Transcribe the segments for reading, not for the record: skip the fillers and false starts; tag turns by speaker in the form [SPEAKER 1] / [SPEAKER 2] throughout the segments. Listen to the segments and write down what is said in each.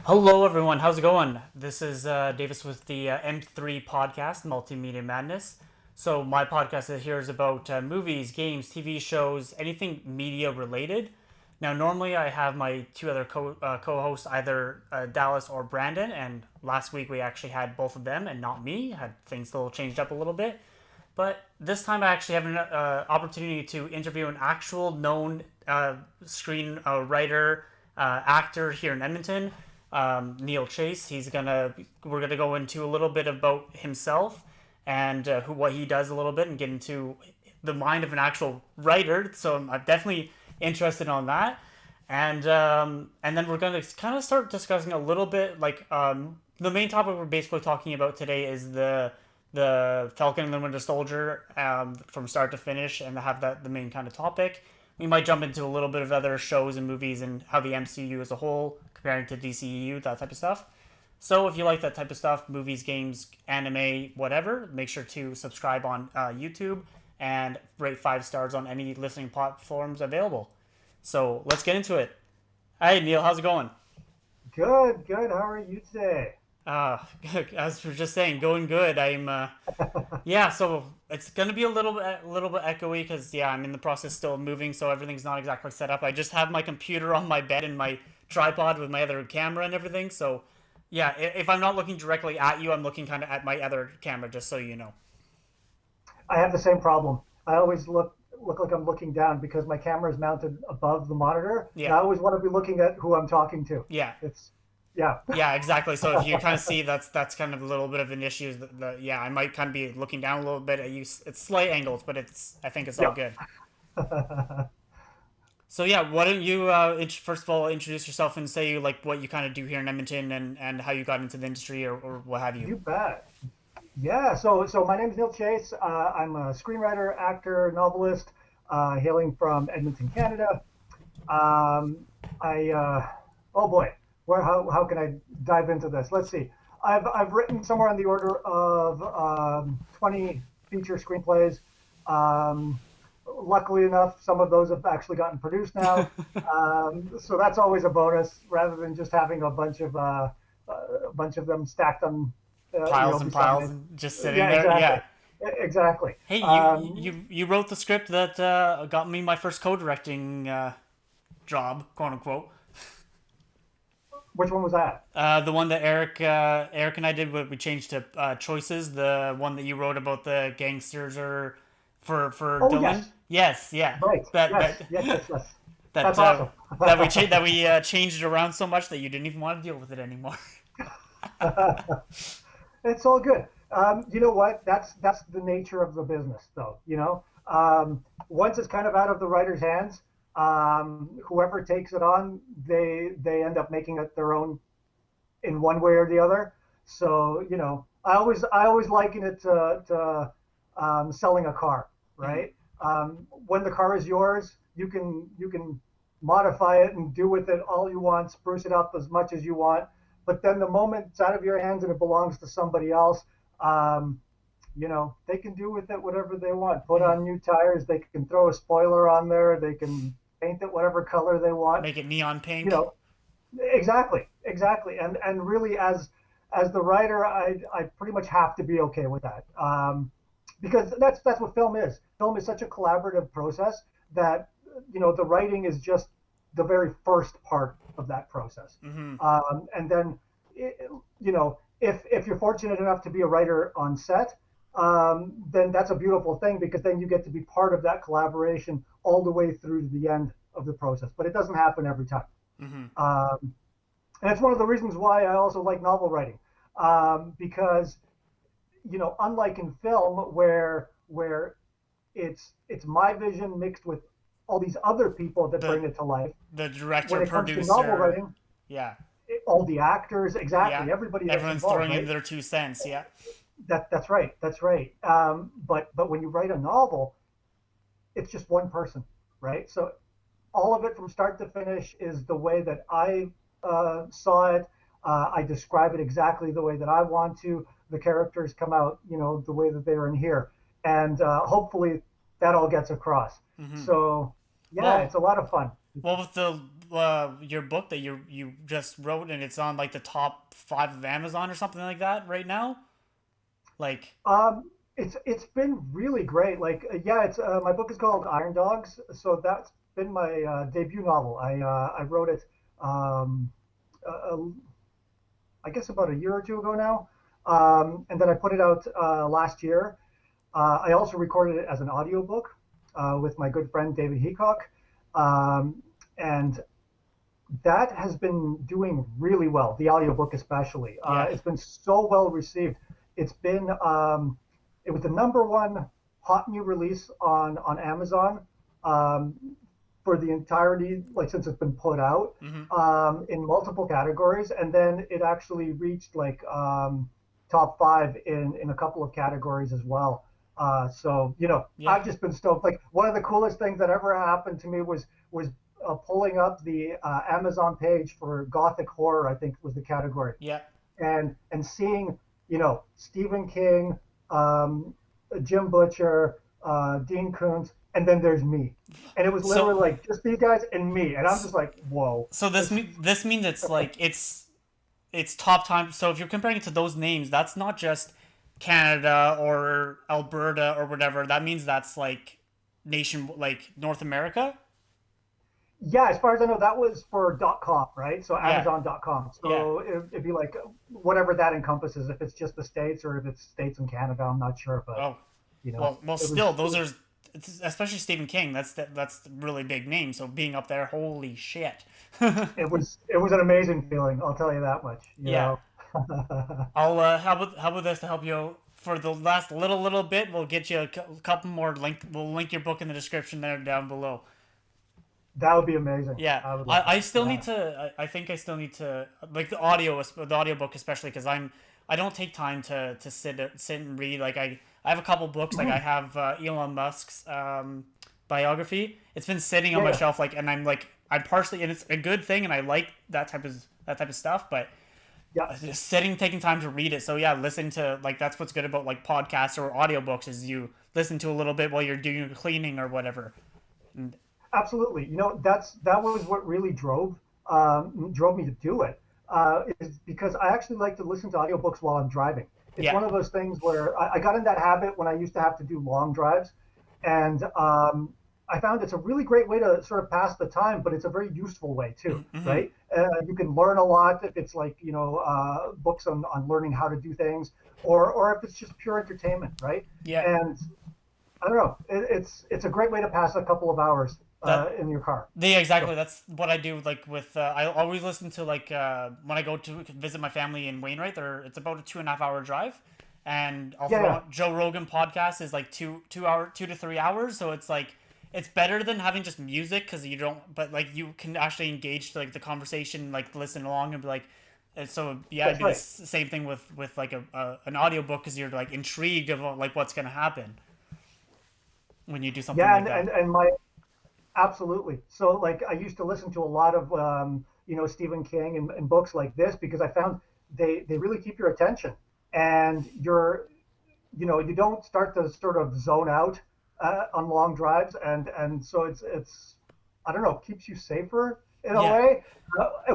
[SPEAKER 1] Hello, everyone. How's it going? This is Davis with the M3 podcast, Multimedia Madness. So, my podcast here is about movies, games, TV shows, anything media related. Now, normally I have my two other co-hosts, either Dallas or Brandon, and last week we actually had both of them and not me. Had things a little changed up a little bit. But this time I actually have an opportunity to interview an actual known screen writer, actor here in Edmonton, Neil Chase. We're gonna go into a little bit about himself and what he does a little bit, and get into the mind of an actual writer. So I'm definitely interested on that, and then we're gonna kind of start discussing a little bit the main topic we're basically talking about today is the Falcon and the Winter Soldier, from start to finish, and have that the main kind of topic. We might jump into a little bit of other shows and movies and how the MCU as a whole comparing to DCEU, that type of stuff. So if you like that type of stuff, movies, games, anime, whatever, make sure to subscribe on YouTube and rate 5 stars on any listening platforms available. So let's get into it. Hey Neil, how's it going?
[SPEAKER 2] Good, good. How are you today?
[SPEAKER 1] As we were just saying, going good. Yeah. So it's gonna be a little bit echoey because yeah, I'm in the process still of moving, so everything's not exactly set up. I just have my computer on my bed and my tripod with my other camera and everything. So yeah, if I'm not looking directly at you, I'm looking kind of at my other camera, just so you know.
[SPEAKER 2] I have the same problem. I always look like I'm looking down because my camera is mounted above the monitor, and
[SPEAKER 1] Yeah.
[SPEAKER 2] I always want to be looking at who I'm talking to.
[SPEAKER 1] Yeah.
[SPEAKER 2] It's yeah,
[SPEAKER 1] Yeah, exactly. So if you kind of see that's kind of a little bit of an issue. Yeah, I might kind of be looking down a little bit at you. It's slight angles, but I think it's all
[SPEAKER 2] yeah.
[SPEAKER 1] good. So yeah, why don't you first of all introduce yourself and say like what you kind of do here in Edmonton, and how you got into the industry, or what have you.
[SPEAKER 2] You bet. Yeah. So my name is Neil Chase. I'm a screenwriter, actor, novelist, hailing from Edmonton, Canada. Um, I oh boy, how can I dive into this? Let's see. I've written somewhere on the order of 20 feature screenplays. Um, Luckily enough, some of those have actually gotten produced now, so that's always a bonus, rather than just having a bunch of them stacked on
[SPEAKER 1] Piles and
[SPEAKER 2] beside
[SPEAKER 1] piles
[SPEAKER 2] me.
[SPEAKER 1] and just sitting
[SPEAKER 2] Yeah,
[SPEAKER 1] there.
[SPEAKER 2] exactly.
[SPEAKER 1] Yeah.
[SPEAKER 2] Exactly.
[SPEAKER 1] Hey, you wrote the script that got me my first co-directing job, quote unquote.
[SPEAKER 2] Which one was that?
[SPEAKER 1] The one that Eric and I did, what we changed to choices. The one that you wrote about the gangsters, or for
[SPEAKER 2] Oh
[SPEAKER 1] Dylan.
[SPEAKER 2] yes,
[SPEAKER 1] Yes, yeah.
[SPEAKER 2] right.
[SPEAKER 1] That
[SPEAKER 2] Yes,
[SPEAKER 1] that
[SPEAKER 2] yes, yes, yes.
[SPEAKER 1] that
[SPEAKER 2] That's awesome.
[SPEAKER 1] that we changed it around so much that you didn't even want to deal with it anymore.
[SPEAKER 2] It's all good. You know what? That's the nature of the business, though. Once it's kind of out of the writer's hands, whoever takes it on, they end up making it their own in one way or the other. So I always liken it to selling a car,
[SPEAKER 1] Mhm.
[SPEAKER 2] right? When the car is yours, you can modify it and do with it all you want, spruce it up as much as you want. But then the moment it's out of your hands and it belongs to somebody else, um, they can do with it whatever they want. Put
[SPEAKER 1] Mhm.
[SPEAKER 2] on new tires, they can throw a spoiler on there, they can paint it whatever color they want.
[SPEAKER 1] Make it neon
[SPEAKER 2] You
[SPEAKER 1] pink.
[SPEAKER 2] know, exactly, exactly. And really, as the writer, I pretty much have to be okay with that, because that's what film is. Film is such a collaborative process that the writing is just the very first part of that process.
[SPEAKER 1] Hmm.
[SPEAKER 2] And then, if you're fortunate enough to be a writer on set, then that's a beautiful thing, because then you get to be part of that collaboration all the way through to the end of the process. But it doesn't happen every time.
[SPEAKER 1] Hmm.
[SPEAKER 2] Um, and it's one of the reasons why I also like novel writing, because unlike in film where it's my vision mixed with all these other people that
[SPEAKER 1] The
[SPEAKER 2] bring it to life.
[SPEAKER 1] the
[SPEAKER 2] When
[SPEAKER 1] director,
[SPEAKER 2] it comes to novel
[SPEAKER 1] producer.
[SPEAKER 2] writing,
[SPEAKER 1] Yeah.
[SPEAKER 2] all the actors,
[SPEAKER 1] Yeah.
[SPEAKER 2] exactly, everybody that's
[SPEAKER 1] Everyone's
[SPEAKER 2] involved,
[SPEAKER 1] throwing in
[SPEAKER 2] right?
[SPEAKER 1] their 2 cents. Yeah.
[SPEAKER 2] That's right, that's right. But when you write a novel, it's just one person, right? So all of it from start to finish is the way that I saw it. I describe it exactly the way that I want to. The characters come out, the way that they're in here, and hopefully that all gets across.
[SPEAKER 1] Hmm.
[SPEAKER 2] So yeah,
[SPEAKER 1] Well,
[SPEAKER 2] it's a lot of fun.
[SPEAKER 1] Well, with your book that you just wrote and it's on like the top 5 of Amazon or something like that right now? Like,
[SPEAKER 2] It's been really great. Like, yeah, it's my book is called Iron Dogs, so that's been my debut novel. I wrote it, um, uh, I guess about a year or two ago now, and then I put it out last year. I also recorded it as an audiobook with my good friend David Heacock, um, and that has been doing really well. The audiobook especially,
[SPEAKER 1] yeah,
[SPEAKER 2] it's been so well received. It's been it was the number one hot new release on Amazon um, for the entirety, like since it's been put out
[SPEAKER 1] hmm,
[SPEAKER 2] in multiple categories, and then it actually reached like top five in a couple of categories as well. So
[SPEAKER 1] yeah.
[SPEAKER 2] I've just been stoked. Like one of the coolest things that ever happened to me was pulling up the Amazon page for Gothic horror. I think was the category,
[SPEAKER 1] Yeah.
[SPEAKER 2] and seeing Stephen King, um, Jim Butcher, Dean Koontz, and then there's me, and it was
[SPEAKER 1] So
[SPEAKER 2] literally like just these guys and me, and I'm just like, whoa.
[SPEAKER 1] so this means it's like it's top time. So if you're comparing it to those names, that's not just Canada or Alberta or whatever. That means that's like nation, like North America.
[SPEAKER 2] Yeah, as far as I know, that was for .com, right? So
[SPEAKER 1] Yeah.
[SPEAKER 2] Amazon.com.
[SPEAKER 1] Yeah.
[SPEAKER 2] So it'd be like whatever that encompasses. If it's just the states or if it's states and Canada, I'm not sure, but
[SPEAKER 1] Oh, well,
[SPEAKER 2] it
[SPEAKER 1] still,
[SPEAKER 2] was.
[SPEAKER 1] those are especially Stephen King. That's a really big name. So being up there, holy shit.
[SPEAKER 2] It was an amazing feeling. I'll tell you that much.
[SPEAKER 1] Yeah. I'll how about this to help you out for the last little bit. We'll get you a couple more link. We'll link your book in the description there down below.
[SPEAKER 2] That would be amazing.
[SPEAKER 1] Yeah,
[SPEAKER 2] I would love
[SPEAKER 1] I
[SPEAKER 2] that.
[SPEAKER 1] still need
[SPEAKER 2] Yeah.
[SPEAKER 1] to. I think I still need to like the audiobook especially because I don't take time to sit and read. Like I have a couple books. Like I
[SPEAKER 2] Mhm.
[SPEAKER 1] have Elon Musk's biography. It's been sitting on
[SPEAKER 2] Yeah,
[SPEAKER 1] my
[SPEAKER 2] yeah,
[SPEAKER 1] shelf. Like, and I'm partially, and it's a good thing, and I like that type of stuff. But
[SPEAKER 2] yeah.
[SPEAKER 1] just sitting, taking time to read it. So yeah, listen to like that's what's good about like podcasts or audiobooks is you listen to a little bit while you're doing your cleaning or whatever. And,
[SPEAKER 2] Absolutely. That was what really drove me to do it. Is because I actually like to listen to audiobooks while I'm driving. It's
[SPEAKER 1] yeah.
[SPEAKER 2] one of those things where I got in that habit when I used to have to do long drives, and I found it's a really great way to sort of pass the time, but it's a very useful way too,
[SPEAKER 1] Mm-hmm.
[SPEAKER 2] right? You can learn a lot if it's like books on learning how to do things, or if it's just pure entertainment, right?
[SPEAKER 1] Yeah.
[SPEAKER 2] And I don't know, it's a great way to pass a couple of hours
[SPEAKER 1] That
[SPEAKER 2] in your car.
[SPEAKER 1] Yeah,
[SPEAKER 2] So
[SPEAKER 1] exactly. That's what I do. Like with, I always listen to like when I go to visit my family in Wainwright. It's about a 2.5 hour drive, and I'll
[SPEAKER 2] yeah,
[SPEAKER 1] throw
[SPEAKER 2] yeah,
[SPEAKER 1] on Joe Rogan podcast is like 2 to 3 hours. So it's like it's better than having just music because you don't. But like you can actually engage to like the conversation, like listen along and be like. And so yeah, it'd
[SPEAKER 2] that's
[SPEAKER 1] be the
[SPEAKER 2] right.
[SPEAKER 1] same thing with like an audiobook because you're like intrigued of like what's gonna happen when you do something
[SPEAKER 2] Yeah,
[SPEAKER 1] like
[SPEAKER 2] and
[SPEAKER 1] that.
[SPEAKER 2] my absolutely. So like I used to listen to a lot of Stephen King and books like this because I found they really keep your attention, and you don't start to sort of zone out on long drives, and so it's I don't know, keeps you safer in a
[SPEAKER 1] Yeah.
[SPEAKER 2] way,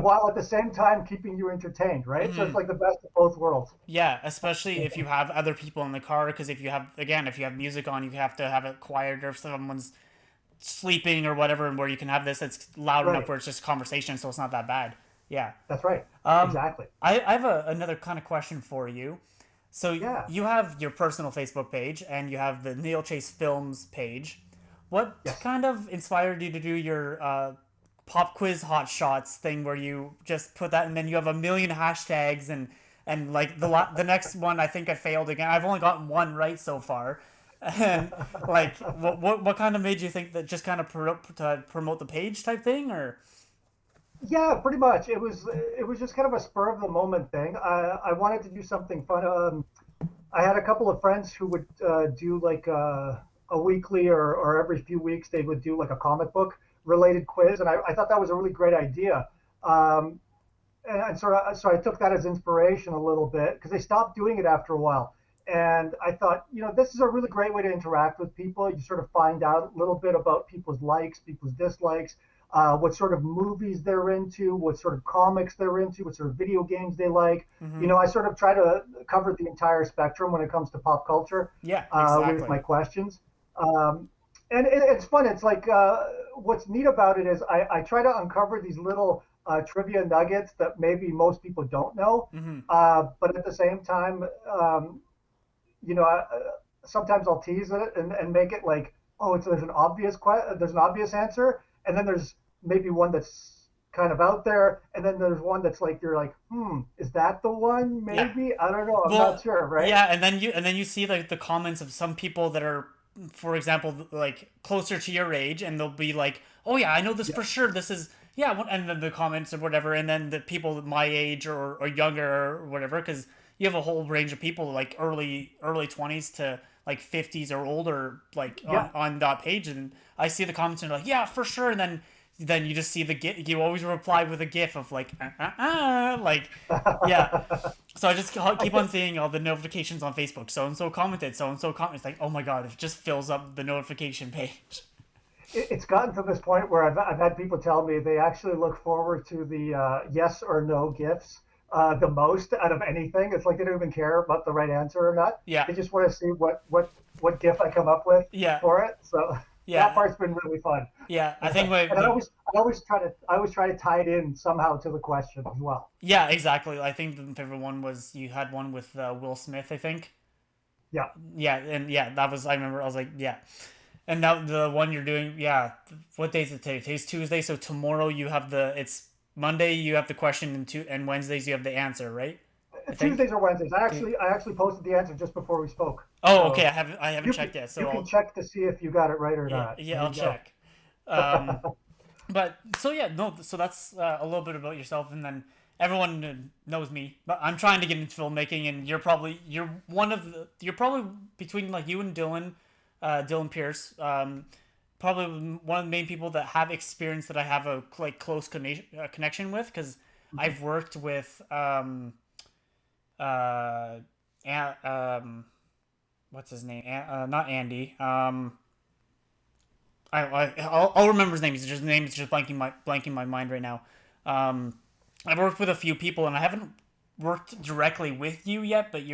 [SPEAKER 2] while at the same time keeping you entertained, right? So it's
[SPEAKER 1] Hmm.
[SPEAKER 2] like the best of both worlds.
[SPEAKER 1] Yeah, especially if you have other people in the car, because if you have music on, you have to have it quiet, or if someone's sleeping or whatever, and where you can have this, it's loud enough
[SPEAKER 2] Right.
[SPEAKER 1] where it's just conversation, so it's not that bad. Yeah.
[SPEAKER 2] That's right.
[SPEAKER 1] Um,
[SPEAKER 2] Exactly.
[SPEAKER 1] I have another kind of question for you. So
[SPEAKER 2] Yeah.
[SPEAKER 1] you have your personal Facebook page, and you have the Neil Chase Films page. What
[SPEAKER 2] Yes.
[SPEAKER 1] kind of inspired you to do your pop quiz hot shots thing where you just put that and then you have a million hashtags and like the next one I think I failed again. I've only gotten one right so far. And like what kind of made you think that just kind of to promote the page type thing or
[SPEAKER 2] Yeah, pretty much. It was just kind of a spur of the moment thing. I wanted to do something fun. I had a couple of friends who would do like a weekly or every few weeks they would do like a comic book related quiz, and I thought that was a really great idea. Um, and so I took that as inspiration a little bit because they stopped doing it after a while. And I thought, this is a really great way to interact with people. You sort of find out a little bit about people's likes, people's dislikes, what sort of movies they're into, what sort of comics they're into, what sort of video games they like.
[SPEAKER 1] Mm-hmm.
[SPEAKER 2] You know, I sort of try to cover the entire spectrum when it comes to pop culture
[SPEAKER 1] Yeah,
[SPEAKER 2] with
[SPEAKER 1] exactly.
[SPEAKER 2] my questions. Um, and it's fun. It's like what's neat about it is I try to uncover these little trivia nuggets that maybe most people don't know.
[SPEAKER 1] Mm-hmm.
[SPEAKER 2] But at the same time, you know, sometimes I'll tease it and make it like, oh, there's an there's an obvious answer, and then there's maybe one that's kind of out there, and then there's one that's like you're like, is that the one?
[SPEAKER 1] Yeah.
[SPEAKER 2] Maybe I don't know. I'm not
[SPEAKER 1] Well,
[SPEAKER 2] sure, right?
[SPEAKER 1] yeah, and then you see like the comments of some people that are, for example, like closer to your age, and they'll be like, "Oh yeah, I know this
[SPEAKER 2] Yeah,
[SPEAKER 1] for sure. This is yeah," and then the comments or whatever, and then the people my age or younger or whatever, because you have a whole range of people like early 20s to like 50s or older, like
[SPEAKER 2] yeah.
[SPEAKER 1] on that page, and I see the comments and they're like, "Yeah, for sure," and then you just see the gif. You always reply with a gif of like like yeah. So I just
[SPEAKER 2] I
[SPEAKER 1] keep
[SPEAKER 2] think
[SPEAKER 1] on seeing all the notifications on Facebook. So and so commented. So and so commented. It's like, oh my god, it just fills up the notification page.
[SPEAKER 2] it's gotten to this point where I've had people tell me they actually look forward to the yes or no gifts the most out of anything. It's like they don't even care about the right answer or not.
[SPEAKER 1] Yeah,
[SPEAKER 2] They just want to see what gif I come up with
[SPEAKER 1] yeah,
[SPEAKER 2] for it. So that
[SPEAKER 1] yeah,
[SPEAKER 2] part's been really fun.
[SPEAKER 1] yeah. I think
[SPEAKER 2] And
[SPEAKER 1] the
[SPEAKER 2] I always try to tie it in somehow to the question as well.
[SPEAKER 1] yeah, exactly. I think the favorite one was you had one with Will Smith. I think.
[SPEAKER 2] Yeah.
[SPEAKER 1] Yeah, and yeah, that was I remember. I was like, yeah. And now the one you're doing, yeah. What day is it today? Today's Tuesday, so tomorrow you have it's Monday. You have the question, and Wednesdays you have the answer, right? I think.
[SPEAKER 2] Tuesdays or Wednesdays. I actually posted the answer just before we spoke.
[SPEAKER 1] Oh, okay.
[SPEAKER 2] So
[SPEAKER 1] I haven't checked yet,
[SPEAKER 2] you
[SPEAKER 1] so
[SPEAKER 2] can
[SPEAKER 1] I'll
[SPEAKER 2] check to see if you got it right or
[SPEAKER 1] yeah,
[SPEAKER 2] not.
[SPEAKER 1] yeah,
[SPEAKER 2] There
[SPEAKER 1] I'll
[SPEAKER 2] you go.
[SPEAKER 1] check. Um, but so yeah, no, so that's a little bit about yourself, and then everyone knows me. But I'm trying to get into filmmaking, and you're probably between like you and Dylan, Dylan Pierce, probably one of the main people that have experience that I have a like close connection with because I've worked with what's his name? Not Andy. I'll remember his name. His name is just blanking my mind right now. Um, I've worked with a few people, and I haven't worked directly with you yet. But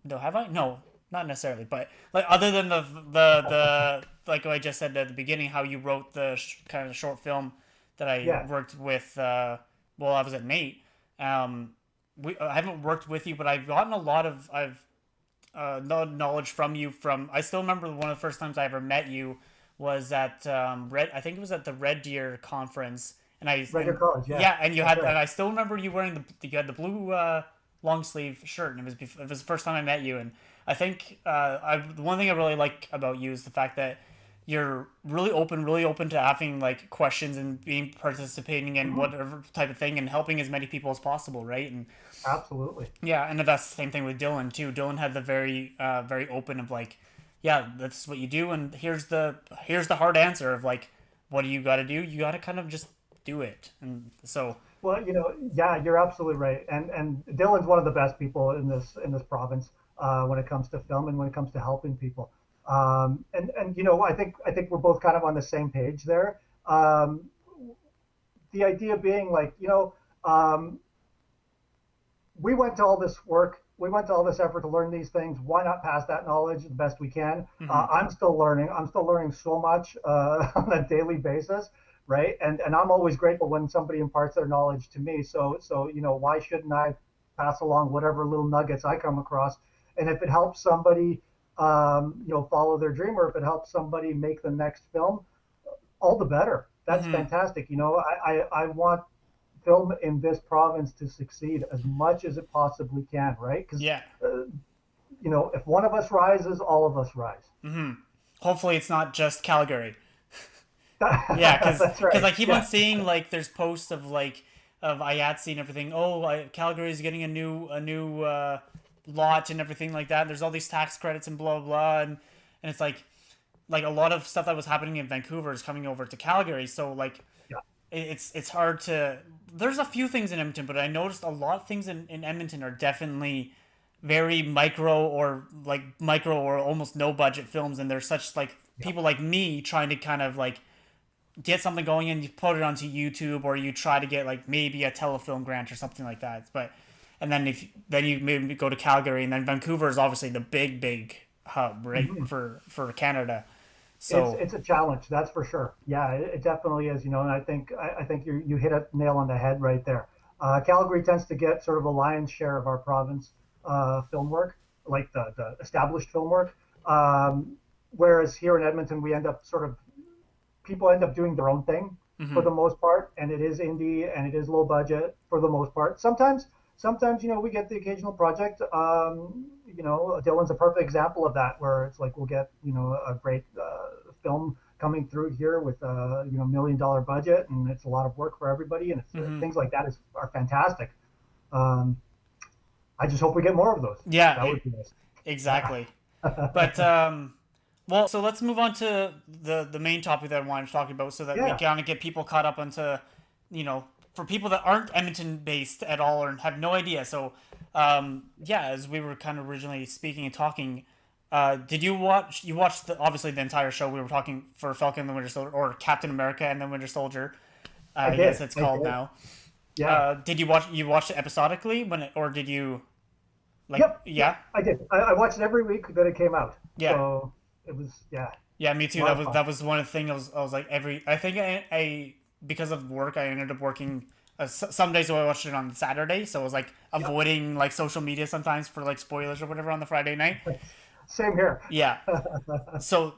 [SPEAKER 1] no, have I? No, not necessarily. But like other than the like I just said at the beginning, how you wrote the kind of short film that I
[SPEAKER 2] Yeah.
[SPEAKER 1] worked with. Well, I was at Nate. Um, I haven't worked with you, but I've gotten a lot of knowledge from you. I still remember one of the first times I ever met you was at Red. I think it was at the Red Deer conference,
[SPEAKER 2] Regular college. Yeah.
[SPEAKER 1] yeah, and
[SPEAKER 2] That's right.
[SPEAKER 1] I still remember you wearing you had the blue long sleeve shirt, and it was the first time I met you, and I think the one thing I really like about you is the fact that you're really open to having like questions and being participating in
[SPEAKER 2] Hmm.
[SPEAKER 1] whatever type of thing and helping as many people as possible, right? And
[SPEAKER 2] Absolutely.
[SPEAKER 1] yeah, and that's the same thing with Dylan too. Dylan had the very open of like, yeah, that's what you do, and here's the hard answer of like, what do you got to do? You got to kind of just do it, and so
[SPEAKER 2] Well, yeah, you're absolutely right. And Dylan's one of the best people in this province when it comes to film and when it comes to helping people. And I think we're both kind of on the same page there. Um, the idea being like, we went to all this work, we went to all this effort to learn these things. Why not pass that knowledge the best we can?
[SPEAKER 1] hmm
[SPEAKER 2] I'm still learning. I'm still learning so much on a daily basis, right? And I'm always grateful when somebody imparts their knowledge to me. So why shouldn't I pass along whatever little nuggets I come across? And if it helps somebody, follow their dream, or if it helps somebody make the next film, all the better. That's
[SPEAKER 1] hmm
[SPEAKER 2] fantastic. I want film in this province to succeed as much as it possibly can, right? Because
[SPEAKER 1] yeah,
[SPEAKER 2] if one of us rises, all of us rise.
[SPEAKER 1] hmm hopefully it's not just Calgary. Yeah,
[SPEAKER 2] That's
[SPEAKER 1] because
[SPEAKER 2] right.
[SPEAKER 1] I keep on
[SPEAKER 2] Yeah,
[SPEAKER 1] seeing like there's posts of like of IATSE and everything. Oh, Calgary is getting a new lot and everything like that. There's all these tax credits and blah blah blah, and it's like a lot of stuff that was happening in Vancouver is coming over to Calgary. So like
[SPEAKER 2] yeah,
[SPEAKER 1] it's hard to. There's a few things in Edmonton, but I noticed a lot of things in Edmonton are definitely very micro or almost no budget films, and there's such like
[SPEAKER 2] yeah.
[SPEAKER 1] people like me trying to kind of like get something going and you put it onto YouTube, or you try to get like maybe a telefilm grant or something like that. But and then you maybe go to Calgary, and then Vancouver is obviously the big hub, right,
[SPEAKER 2] Mhm.
[SPEAKER 1] for Canada.
[SPEAKER 2] It's
[SPEAKER 1] So
[SPEAKER 2] it's a challenge, that's for sure. Yeah, it definitely is. And I think you hit a nail on the head right there. Calgary tends to get sort of a lion's share of our province film work, like the established film work. Whereas here in Edmonton, we end up sort of people end up doing their own thing for
[SPEAKER 1] hmm
[SPEAKER 2] the most part, and it is indie and it is low budget for the most part. Sometimes we get the occasional project. Dylan's a perfect example of that, where it's like we'll get a great film coming through here with a $1 million budget, and it's a lot of work for everybody, and
[SPEAKER 1] hmm
[SPEAKER 2] things like that are fantastic. Um, I just hope we get more of those.
[SPEAKER 1] yeah,
[SPEAKER 2] That would be nice. Yeah.
[SPEAKER 1] exactly. But well, so let's move on to the main topic that I wanted to talk about, so that we
[SPEAKER 2] Yeah.
[SPEAKER 1] kind of get people caught up onto, for people that aren't Edmonton based at all or have no idea. So, yeah, as we were kind of originally speaking and talking, did you watch? You watched obviously the entire show. We were talking for Falcon and the Winter Soldier, or Captain America and the Winter Soldier.
[SPEAKER 2] I
[SPEAKER 1] I guess
[SPEAKER 2] did.
[SPEAKER 1] it's
[SPEAKER 2] I
[SPEAKER 1] called
[SPEAKER 2] did.
[SPEAKER 1] now.
[SPEAKER 2] Yeah.
[SPEAKER 1] Did you watch? You watched it episodically or did you like?
[SPEAKER 2] Yep.
[SPEAKER 1] Yeah,
[SPEAKER 2] Yep. I did. I watched it every week that it came out.
[SPEAKER 1] yeah.
[SPEAKER 2] So it was, yeah,
[SPEAKER 1] Yeah, me
[SPEAKER 2] a
[SPEAKER 1] too.
[SPEAKER 2] lot
[SPEAKER 1] That
[SPEAKER 2] of
[SPEAKER 1] was
[SPEAKER 2] fun.
[SPEAKER 1] that was one of the things. I was like I think I because of work I ended up working. Some days I watched it on Saturday, so I was like
[SPEAKER 2] Yep.
[SPEAKER 1] avoiding like social media sometimes for like spoilers or whatever on the Friday night.
[SPEAKER 2] Same here.
[SPEAKER 1] Yeah. So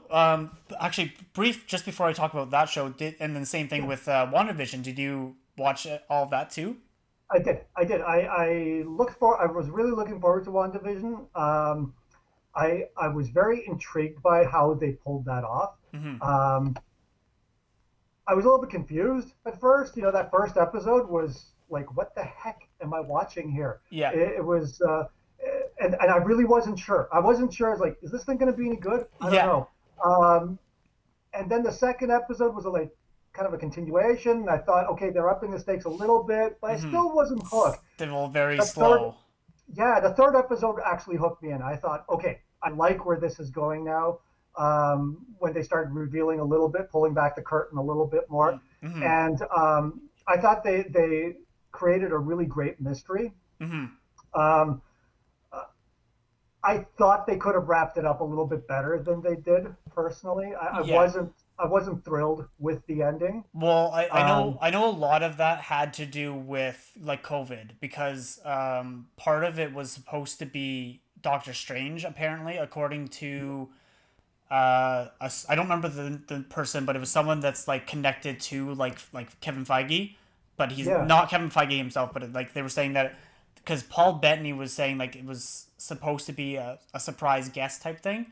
[SPEAKER 1] actually, brief just before I talk about that show, and then the same thing
[SPEAKER 2] Yeah,
[SPEAKER 1] with WandaVision. Did you watch all of that too?
[SPEAKER 2] I did. I did. I was really looking forward to WandaVision. I was very intrigued by how they pulled that off.
[SPEAKER 1] Mm-hmm.
[SPEAKER 2] Um, I was a little bit confused at first. That first episode was like, what the heck am I watching here?
[SPEAKER 1] Yeah.
[SPEAKER 2] It was, and I really wasn't sure. I wasn't sure. I was like, is this thing going to be any good? I don't
[SPEAKER 1] Yeah.
[SPEAKER 2] know. And then the second episode was like kind of a continuation. I thought, okay, they're upping the stakes a little bit, but I
[SPEAKER 1] Mm-hmm.
[SPEAKER 2] still wasn't hooked.
[SPEAKER 1] Still very
[SPEAKER 2] The third,
[SPEAKER 1] slow.
[SPEAKER 2] yeah, the third episode actually hooked me in. I thought, okay, I like where this is going now. When they started revealing a little bit, pulling back the curtain a little bit more,
[SPEAKER 1] Mm-hmm.
[SPEAKER 2] and I thought they created a really great mystery.
[SPEAKER 1] Mm-hmm.
[SPEAKER 2] Um, I thought they could have wrapped it up a little bit better than they did. Personally,
[SPEAKER 1] Yeah.
[SPEAKER 2] I wasn't thrilled with the ending.
[SPEAKER 1] Well,
[SPEAKER 2] Um,
[SPEAKER 1] I know a lot of that had to do with like COVID, because part of it was supposed to be Doctor Strange, apparently, according to I don't remember the person, but it was someone that's like connected to like Kevin Feige, but he's
[SPEAKER 2] yeah.
[SPEAKER 1] not Kevin Feige himself. But like they were saying that because Paul Bettany was saying like it was supposed to be a surprise guest type thing,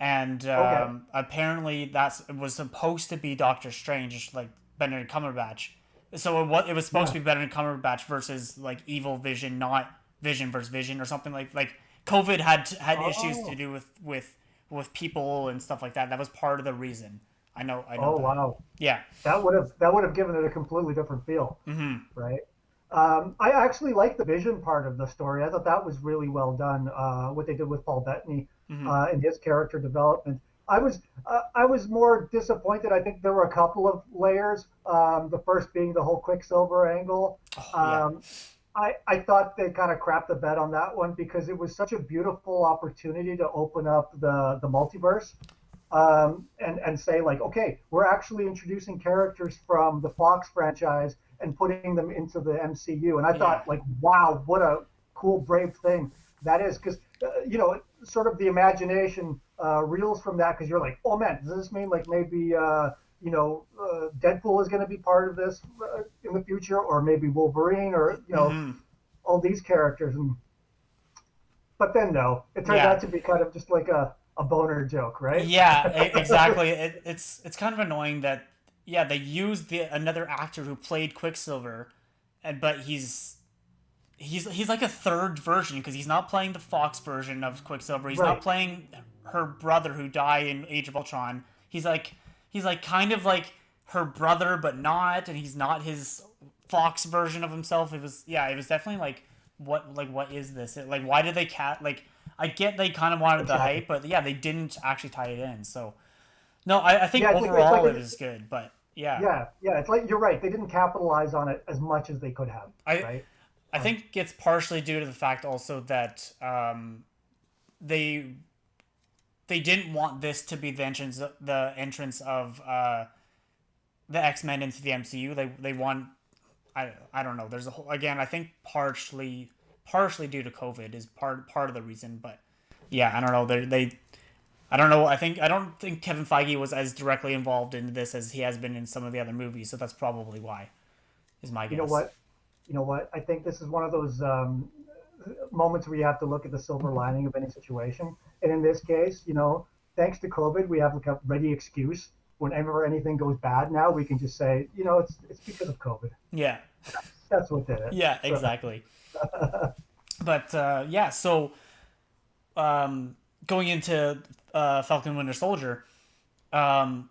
[SPEAKER 1] and
[SPEAKER 2] Okay.
[SPEAKER 1] apparently it was supposed to be Doctor Strange, like Benedict Cumberbatch. So it was supposed
[SPEAKER 2] Yeah.
[SPEAKER 1] to be Benedict Cumberbatch versus like evil Vision, not Vision versus Vision or something like. COVID had issues to
[SPEAKER 2] Oh.
[SPEAKER 1] do with people and stuff like that. That was part of the reason. I know
[SPEAKER 2] Oh
[SPEAKER 1] that.
[SPEAKER 2] wow.
[SPEAKER 1] Yeah.
[SPEAKER 2] That would have given it a completely different feel,
[SPEAKER 1] Mm-hmm.
[SPEAKER 2] right? I actually like the vision part of the story. I thought that was really well done. What they did with Paul Bettany
[SPEAKER 1] Mm-hmm.
[SPEAKER 2] and his character development. I was more disappointed. I think there were a couple of layers. The first being the whole Quicksilver angle.
[SPEAKER 1] Oh yeah.
[SPEAKER 2] Um, I thought they kind of crapped the bed on that one because it was such a beautiful opportunity to open up the multiverse, and say like, okay, we're actually introducing characters from the Fox franchise and putting them into the MCU. And I
[SPEAKER 1] Yeah.
[SPEAKER 2] thought like, wow, what a cool, brave thing that is, because sort of the imagination reels from that, because you're like, oh man, does this mean like maybe Deadpool is going to be part of this in the future, or maybe Wolverine, or
[SPEAKER 1] Mm-hmm.
[SPEAKER 2] all these characters, but then no, it turned
[SPEAKER 1] Yeah.
[SPEAKER 2] out to be kind of just like a boner joke, right?
[SPEAKER 1] Yeah. Exactly. It's kind of annoying that yeah they used another actor who played Quicksilver, and but he's like a third version because he's not playing the Fox version of Quicksilver. He's not
[SPEAKER 2] Right.
[SPEAKER 1] playing her brother who died in Age of Ultron. He's like kind of like her brother, but not, and he's not his Fox version of himself. It was definitely like what is this? Like why did they like I get they kind of wanted the
[SPEAKER 2] Exactly.
[SPEAKER 1] hype, but yeah, they didn't actually tie it in. So no, I think
[SPEAKER 2] Yeah, it's like
[SPEAKER 1] overall it was good, but Yeah.
[SPEAKER 2] Yeah. It's like you're right. They didn't capitalize on it as much as they could have,
[SPEAKER 1] I
[SPEAKER 2] right?
[SPEAKER 1] I
[SPEAKER 2] Um,
[SPEAKER 1] think it's partially due to the fact also that they they didn't want this to be the entrance of the X-Men into the MCU. They want I don't know. There's a whole again. I think partially due to COVID is part of the reason, but yeah, I don't know. They I don't know. I don't think Kevin Feige was as directly involved in this as he has been in some of the other movies, so that's probably why. Is my
[SPEAKER 2] you know
[SPEAKER 1] guess.
[SPEAKER 2] what? You know what? I think this is one of those moments where you have to look at the silver lining of any situation. And in this case, thanks to COVID, we have like a ready excuse. Whenever anything goes bad now, we can just say, it's because of COVID.
[SPEAKER 1] Yeah.
[SPEAKER 2] That's what did it.
[SPEAKER 1] Yeah.
[SPEAKER 2] So,
[SPEAKER 1] Exactly. But yeah. So going into Falcon and Winter Soldier, um,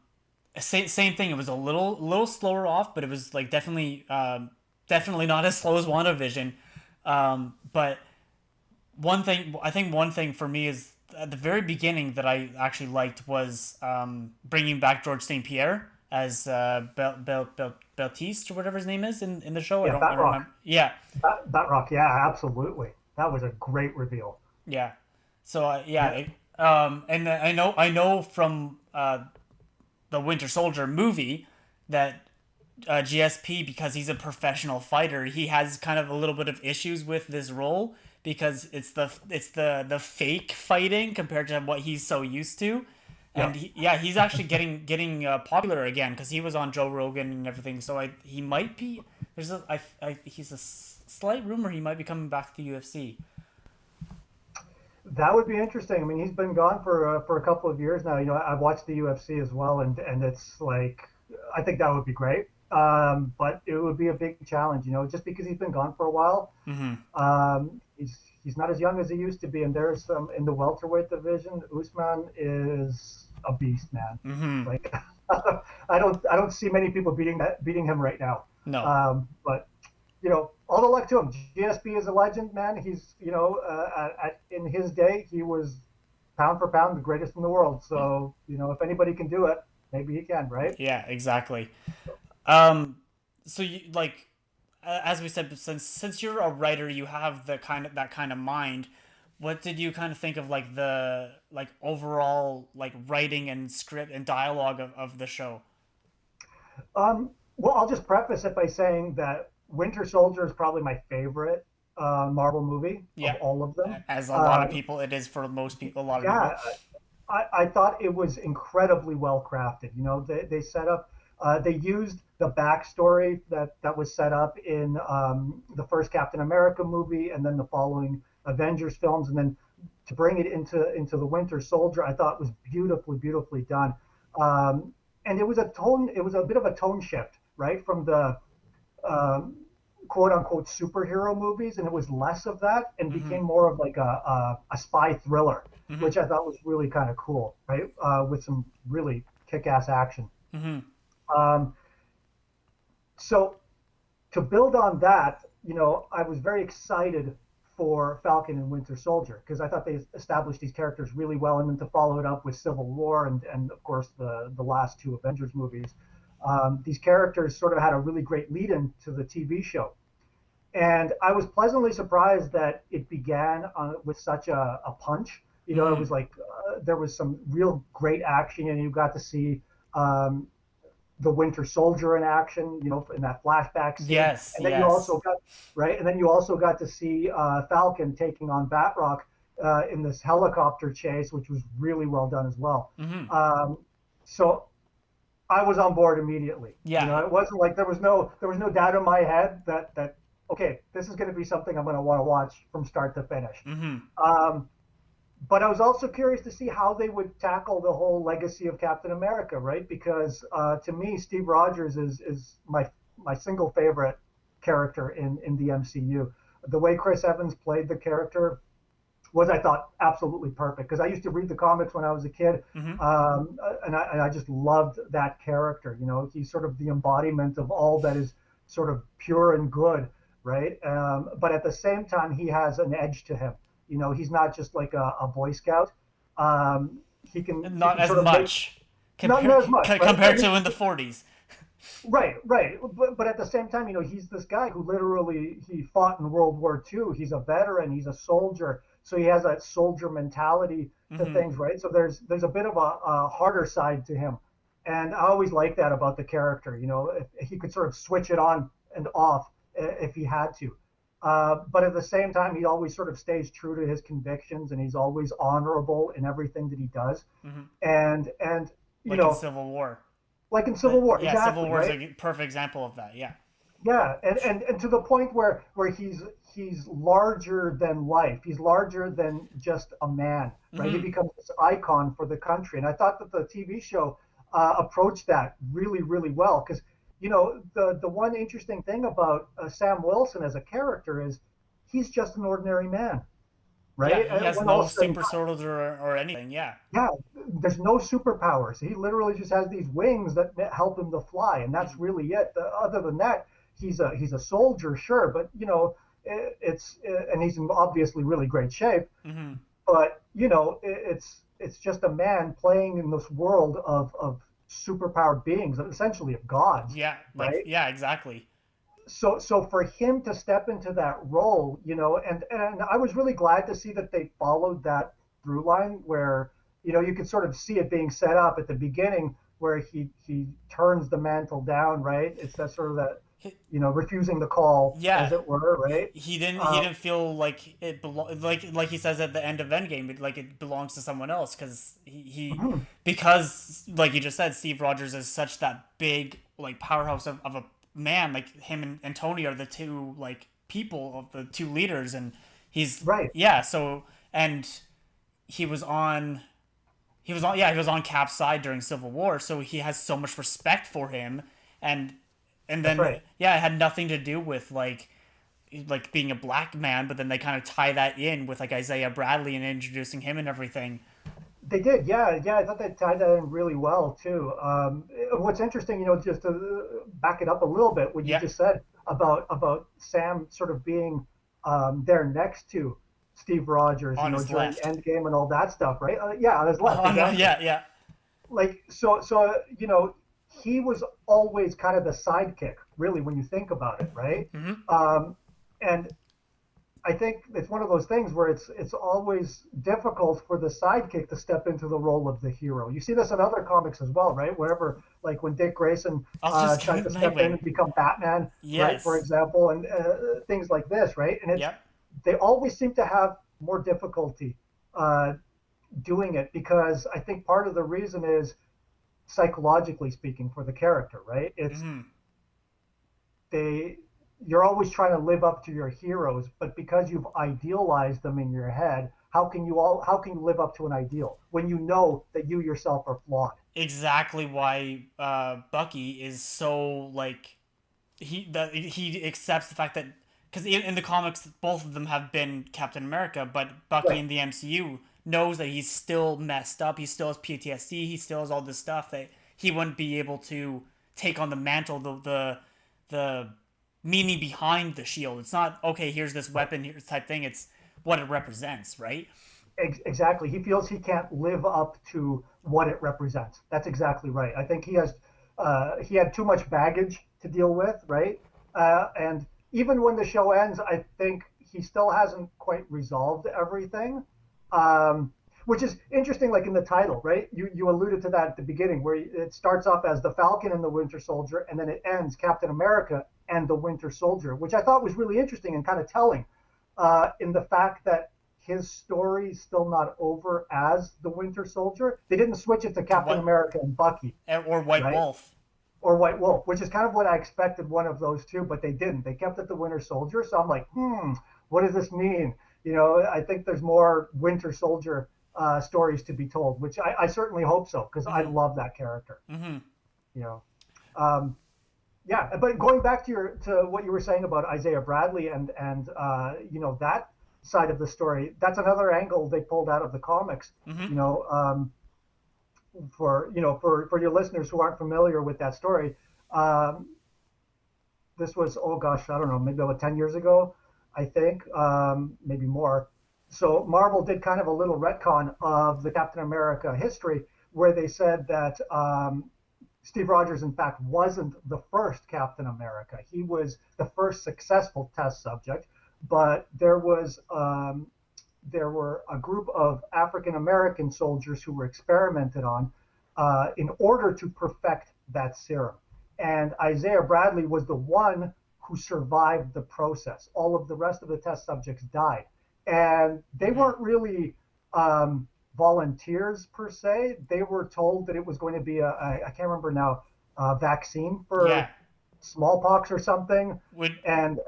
[SPEAKER 1] same thing. It was a little slower off, but it was like definitely not as slow as WandaVision. But one thing for me is at the very beginning that I actually liked was bringing back George St. Pierre as Beltiste or whatever his name is in the show.
[SPEAKER 2] yeah,
[SPEAKER 1] I don't
[SPEAKER 2] Batrock.
[SPEAKER 1] remember. Yeah,
[SPEAKER 2] Batrock, yeah, absolutely. That was a great reveal.
[SPEAKER 1] yeah. So yeah,
[SPEAKER 2] Yeah.
[SPEAKER 1] and I know from the Winter Soldier movie that GSP, because he's a professional fighter, he has kind of a little bit of issues with this role because it's the fake fighting compared to what he's so used to. And
[SPEAKER 2] Yep.
[SPEAKER 1] yeah, he's actually getting popular again because he was on Joe Rogan and everything. So he might be he's a slight rumor he might be coming back to the UFC.
[SPEAKER 2] That would be interesting. I mean, he's been gone for a couple of years now. I've watched the UFC as well, and it's like I think that would be great. But it would be a big challenge, just because he's been gone for a while.
[SPEAKER 1] Mm-hmm.
[SPEAKER 2] He's not as young as he used to be, and there's some in the welterweight division. Usman is a beast, man.
[SPEAKER 1] Mm-hmm.
[SPEAKER 2] Like I don't see many people beating him right now.
[SPEAKER 1] No.
[SPEAKER 2] But all the luck to him. GSP is a legend, man. He's in his day he was pound for pound the greatest in the world. So if anybody can do it, maybe he can, right?
[SPEAKER 1] Yeah, exactly. Um, so you like, as we said, since you're a writer, you have that kind of mind. What did you kind of think of like the like overall like writing and script and dialogue of the show?
[SPEAKER 2] Well, I'll just preface it by saying that Winter Soldier is probably my favorite Marvel movie of
[SPEAKER 1] Yeah,
[SPEAKER 2] all of them.
[SPEAKER 1] as a lot of
[SPEAKER 2] Uh,
[SPEAKER 1] people, it is for most people. A lot of people.
[SPEAKER 2] yeah, I thought it was incredibly well crafted. They set up, they used the backstory that was set up in the first Captain America movie and then the following Avengers films, and then to bring it into the Winter Soldier, I thought was beautifully done. And it was a bit of a tone shift, right, from the um, quote unquote superhero movies, and it was less of that and
[SPEAKER 1] Mm-hmm.
[SPEAKER 2] became more of like a spy thriller,
[SPEAKER 1] Mm-hmm.
[SPEAKER 2] which I thought was really kind of cool, right? With some really kick ass action.
[SPEAKER 1] Mm-hmm.
[SPEAKER 2] Um, so to build on that, I was very excited for Falcon and Winter Soldier because I thought they established these characters really well, and then to follow it up with Civil War and of course the last two Avengers movies, these characters sort of had a really great lead in to the TV show. And I was pleasantly surprised that it began with such a punch. It
[SPEAKER 1] Mm-hmm.
[SPEAKER 2] was like there was some real great action, and you got to see um, the Winter Soldier in action, in that flashback scene.
[SPEAKER 1] Yes.
[SPEAKER 2] And then you
[SPEAKER 1] Yes.
[SPEAKER 2] also got right, and then you also got to see Falcon taking on Batrock in this helicopter chase, which was really well done as well.
[SPEAKER 1] Mm-hmm.
[SPEAKER 2] Um, so I was on board immediately.
[SPEAKER 1] Yeah.
[SPEAKER 2] It wasn't like there was no doubt in my head that okay, this is going to be something I'm going to want to watch from start to finish.
[SPEAKER 1] Mm-hmm.
[SPEAKER 2] Um, but I was also curious to see how they would tackle the whole legacy of Captain America, right? Because to me, Steve Rogers is my single favorite character in the MCU. The way Chris Evans played the character was, I thought, absolutely perfect. Because I used to read the comics when I was a kid,
[SPEAKER 1] Mm-hmm.
[SPEAKER 2] and I just loved that character. He's sort of the embodiment of all that is sort of pure and good, right? But at the same time, he has an edge to him. He's not just like a Boy Scout. He can
[SPEAKER 1] Not as
[SPEAKER 2] sort of make
[SPEAKER 1] much
[SPEAKER 2] not
[SPEAKER 1] compared
[SPEAKER 2] as much, right?
[SPEAKER 1] compared to in the 40s.
[SPEAKER 2] Right. But at the same time, he's this guy who literally he fought in World War II. He's a veteran. He's a soldier. So he has that soldier mentality to
[SPEAKER 1] Hmm.
[SPEAKER 2] things, right? So there's a bit of a harder side to him, and I always like that about the character. If he could sort of switch it on and off if he had to. But at the same time, he always sort of stays true to his convictions, and he's always honorable in everything that he does.
[SPEAKER 1] Hmm.
[SPEAKER 2] And you
[SPEAKER 1] Like in
[SPEAKER 2] know,
[SPEAKER 1] Civil War.
[SPEAKER 2] like in Civil War,
[SPEAKER 1] Yeah, Civil
[SPEAKER 2] exactly,
[SPEAKER 1] War is
[SPEAKER 2] right?
[SPEAKER 1] a perfect example of that. Yeah.
[SPEAKER 2] Yeah, and to the point where he's larger than life. He's larger than just a man, right? He
[SPEAKER 1] Hmm.
[SPEAKER 2] becomes this icon for the country. And I thought that the TV show approached that really, really well. Because the one interesting thing about Sam Wilson as a character is he's just an ordinary man,
[SPEAKER 1] Yeah,
[SPEAKER 2] right?
[SPEAKER 1] he has
[SPEAKER 2] When all
[SPEAKER 1] no
[SPEAKER 2] said and
[SPEAKER 1] super
[SPEAKER 2] done,
[SPEAKER 1] soldiers or anything. Yeah.
[SPEAKER 2] yeah, there's no superpowers. He literally just has these wings that help him to fly, and that's
[SPEAKER 1] Hmm.
[SPEAKER 2] really it. Other than that, he's a soldier, sure, but it's and he's in obviously really great shape.
[SPEAKER 1] Hmm.
[SPEAKER 2] But it's just a man playing in this world of superpowered beings, essentially of gods,
[SPEAKER 1] Yeah, like
[SPEAKER 2] right?
[SPEAKER 1] yeah, exactly.
[SPEAKER 2] So for him to step into that role, and I was really glad to see that they followed that through line where you could sort of see it being set up at the beginning where he turns the mantle down, right? It's that sort of that refusing the call, as
[SPEAKER 1] Yeah,
[SPEAKER 2] it were, right?
[SPEAKER 1] he
[SPEAKER 2] Uh,
[SPEAKER 1] didn't feel like like he says at the end of Endgame, like it belongs to someone else because because like you just said, Steve Rogers is such that big like powerhouse of a man. Like him and Tony are the two like people of the two leaders, and he's
[SPEAKER 2] right.
[SPEAKER 1] yeah. So and he was on he was on Cap's side during Civil War, so he has so much respect for him, and
[SPEAKER 2] That's
[SPEAKER 1] then
[SPEAKER 2] right.
[SPEAKER 1] yeah, it had nothing to do with like being a black man, but then they kind of tie that in with like Isaiah Bradley and introducing him and everything.
[SPEAKER 2] They did, yeah. I thought they tied that in really well too. What's interesting, just to back it up a little bit, what you
[SPEAKER 1] Yeah,
[SPEAKER 2] just said about Sam sort of being there next to Steve Rogers,
[SPEAKER 1] on his
[SPEAKER 2] during
[SPEAKER 1] left.
[SPEAKER 2] Endgame and all that stuff, right? Yeah, on his left,
[SPEAKER 1] Oh no,
[SPEAKER 2] exactly.
[SPEAKER 1] yeah, yeah.
[SPEAKER 2] Like so, he was always kind of the sidekick, really, when you think about it, right?
[SPEAKER 1] Hmm.
[SPEAKER 2] Um, and I think it's one of those things where it's always difficult for the sidekick to step into the role of the hero. You see this in other comics as well, right? Wherever, like when Dick Grayson
[SPEAKER 1] I was just
[SPEAKER 2] tried
[SPEAKER 1] gonna
[SPEAKER 2] to step in
[SPEAKER 1] Nightwing.
[SPEAKER 2] and become Batman, right? For
[SPEAKER 1] Yes.
[SPEAKER 2] example, and things like this, right? And
[SPEAKER 1] Yep.
[SPEAKER 2] they always seem to have more difficulty uh, doing it because I think part of the reason is psychologically speaking for the character, right? It's
[SPEAKER 1] Hmm.
[SPEAKER 2] they you're always trying to live up to your heroes, but because you've idealized them in your head, how can you live up to an ideal when you know that you yourself are flawed?
[SPEAKER 1] Exactly why Bucky is so like he accepts the fact that because in the comics both of them have been Captain America, but Bucky
[SPEAKER 2] Right.
[SPEAKER 1] in the MCU knows that he's still messed up. He still has PTSD. He still has all this stuff that he wouldn't be able to take on the mantle, the meaning behind the shield. It's not okay. Here's this
[SPEAKER 2] Right.
[SPEAKER 1] weapon, here's type thing. It's what it represents, right?
[SPEAKER 2] Exactly. He feels he can't live up to what it represents. That's exactly right. I think he had too much baggage to deal with, right? And even when the show ends, I think he still hasn't quite resolved everything, which is interesting. Like in the title, right? You alluded to that at the beginning, where it starts off as the Falcon and the Winter Soldier, and then it ends Captain America and the Winter Soldier, which I thought was really interesting and kind of telling in the fact that his story is still not over as the Winter Soldier. They didn't switch it to
[SPEAKER 1] To
[SPEAKER 2] Captain
[SPEAKER 1] what
[SPEAKER 2] America and Bucky,
[SPEAKER 1] or White
[SPEAKER 2] right?
[SPEAKER 1] Wolf.
[SPEAKER 2] Or White Wolf, which is kind of what I expected one of those two, but they didn't. They kept it the Winter Soldier. So I'm like, what does this mean? I think there's more Winter Soldier stories to be told, which I certainly hope so because I
[SPEAKER 1] Mm-hmm.
[SPEAKER 2] love that character.
[SPEAKER 1] Mm-hmm.
[SPEAKER 2] You know, um, yeah. But going back to what you were saying about Isaiah Bradley and that side of the story, that's another angle they pulled out of the comics.
[SPEAKER 1] Mm-hmm.
[SPEAKER 2] You know, for your listeners who aren't familiar with that story, um, this was, oh gosh, I don't know, maybe about 10 years ago, I think, maybe more. So Marvel did kind of a little retcon of the Captain America history where they said that Steve Rogers, in fact, wasn't the first Captain America. He was the first successful test subject, but there were a group of African American soldiers who were experimented on in order to perfect that serum. And Isaiah Bradley was the one who survived the process. All of the rest of the test subjects died. And they weren't really volunteers per se. They were told that it was going to be I can't remember now, a vaccine for smallpox or something. And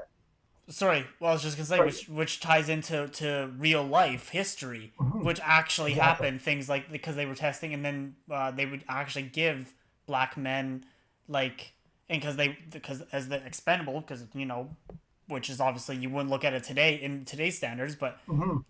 [SPEAKER 1] sorry, well, I was just gonna say, which ties into real life history, which actually happened. Things like because they were testing, and then they would actually give black men like, and because as the expendable, because which is obviously you wouldn't look at it today in today's standards, but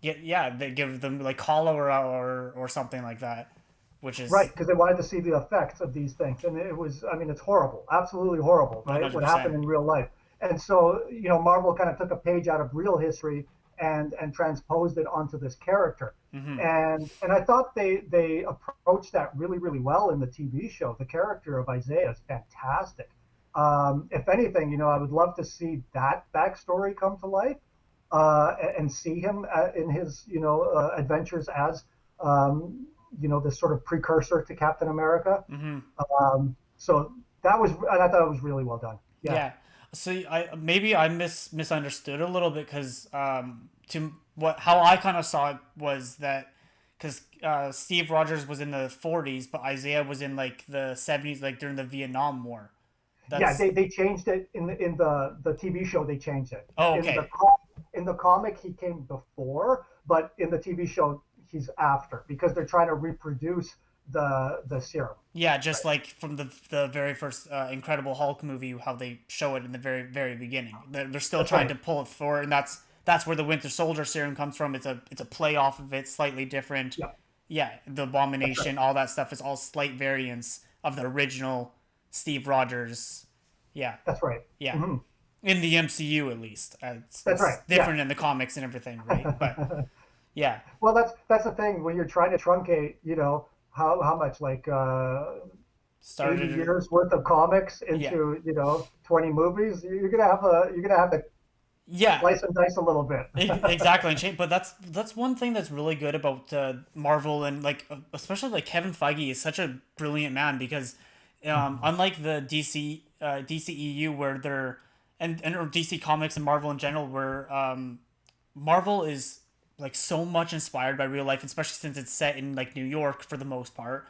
[SPEAKER 1] they give them like cholera or something like that, which is
[SPEAKER 2] right, because they wanted to see the effects of these things, and it was, I mean, it's horrible, absolutely horrible, right?
[SPEAKER 1] 100%.
[SPEAKER 2] What happened in real life. And so, Marvel kind of took a page out of real history and transposed it onto this character. And I thought they approached that really, really well in the TV show. The character of Isaiah is fantastic. If anything, I would love to see that backstory come to life and see him in his, adventures as, this sort of precursor to Captain America. So that was, and I thought it was really well done.
[SPEAKER 1] Yeah. So I misunderstood a little bit because how I kind of saw it was that because Steve Rogers was in the 40s, but Isaiah was in like the 70s, like during the Vietnam War.
[SPEAKER 2] They changed it in the TV show. They changed it.
[SPEAKER 1] Oh, okay.
[SPEAKER 2] In the comic, he came before, but in the TV show, he's after because they're trying to reproduce the serum.
[SPEAKER 1] Yeah, just like from the very first Incredible Hulk movie, how they show it in the very, very beginning. They're still trying to pull it forward, and that's where the Winter Soldier serum comes from. It's a play off of it, slightly different. Yeah, the Abomination, all that stuff is all slight variants of the original Steve Rogers. Yeah.
[SPEAKER 2] That's right.
[SPEAKER 1] Yeah. In the MCU, at least. It's
[SPEAKER 2] right.
[SPEAKER 1] different in the comics and everything, right? But yeah.
[SPEAKER 2] Well, that's the thing when you're trying to truncate, how much, like 80 years worth of comics into 20 movies. You're gonna have to slice and dice a little bit.
[SPEAKER 1] Exactly. But that's one thing that's really good about Marvel, and like especially like Kevin Feige is such a brilliant man because unlike the DCEU where they're or DC Comics and Marvel in general, where Marvel is like so much inspired by real life, especially since it's set in like New York for the most part,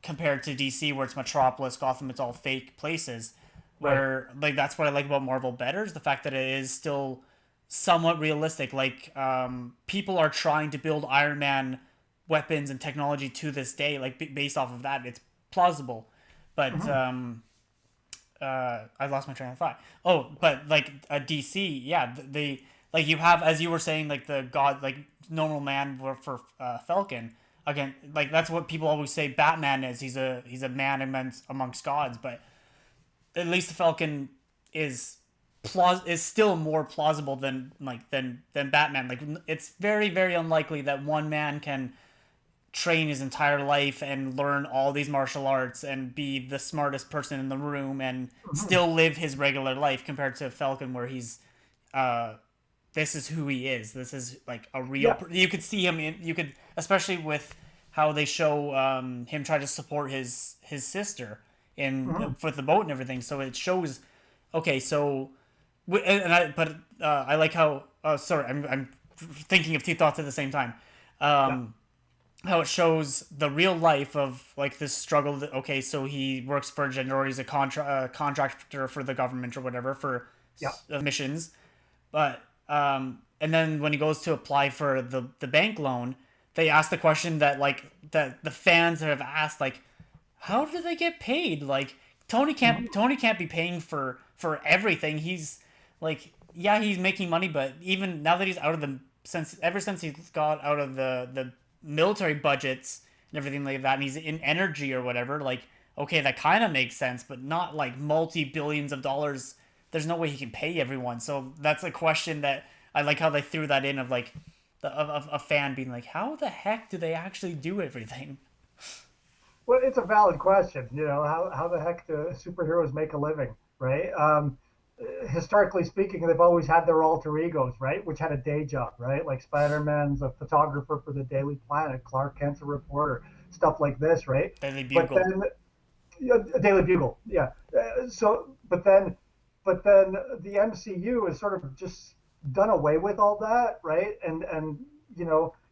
[SPEAKER 1] compared to DC where it's Metropolis, Gotham, it's all fake places. Where like that's what I like about Marvel better is the fact that it is still somewhat realistic. Like people are trying to build Iron Man weapons and technology to this day, like based off of that, it's plausible. But I lost my train of thought. Oh, but like a DC, yeah, they. Like you have, as you were saying, like the god, like normal man for Falcon. Again, like that's what people always say Batman is. He's a man amongst gods, but at least the Falcon is still more plausible than Batman. Like it's very, very unlikely that one man can train his entire life and learn all these martial arts and be the smartest person in the room and still live his regular life compared to Falcon where he's this is who he is. This is like a real. Yeah. You could see him. You could, especially with how they show him try to support his sister in with the boat and everything. So it shows. Okay, so, I like how. Sorry, I'm thinking of two thoughts at the same time. How it shows the real life of like this struggle. Okay, so he works for a gender, or he's a contractor for the government or whatever for missions, but. And then when he goes to apply for the bank loan, they ask the question that the fans have asked, like, how do they get paid? Like Tony can't be paying for everything. He's like, yeah, he's making money, but even now that he's out of ever since he's got out of the military budgets and everything like that, and he's in energy or whatever, like, okay, that kind of makes sense, but not like multi-billions of dollars. There's no way he can pay everyone. So that's a question that I like how they threw that in of like of a fan being like, how the heck do they actually do everything?
[SPEAKER 2] Well, it's a valid question. How the heck do superheroes make a living, right? Historically speaking, they've always had their alter egos, right? Which had a day job, right? Like Spider-Man's a photographer for the Daily Planet, Clark Kent's a reporter, stuff like this, right?
[SPEAKER 1] Daily
[SPEAKER 2] But
[SPEAKER 1] Bugle.
[SPEAKER 2] then, yeah, Daily Bugle, yeah. But then the MCU has sort of just done away with all that, right?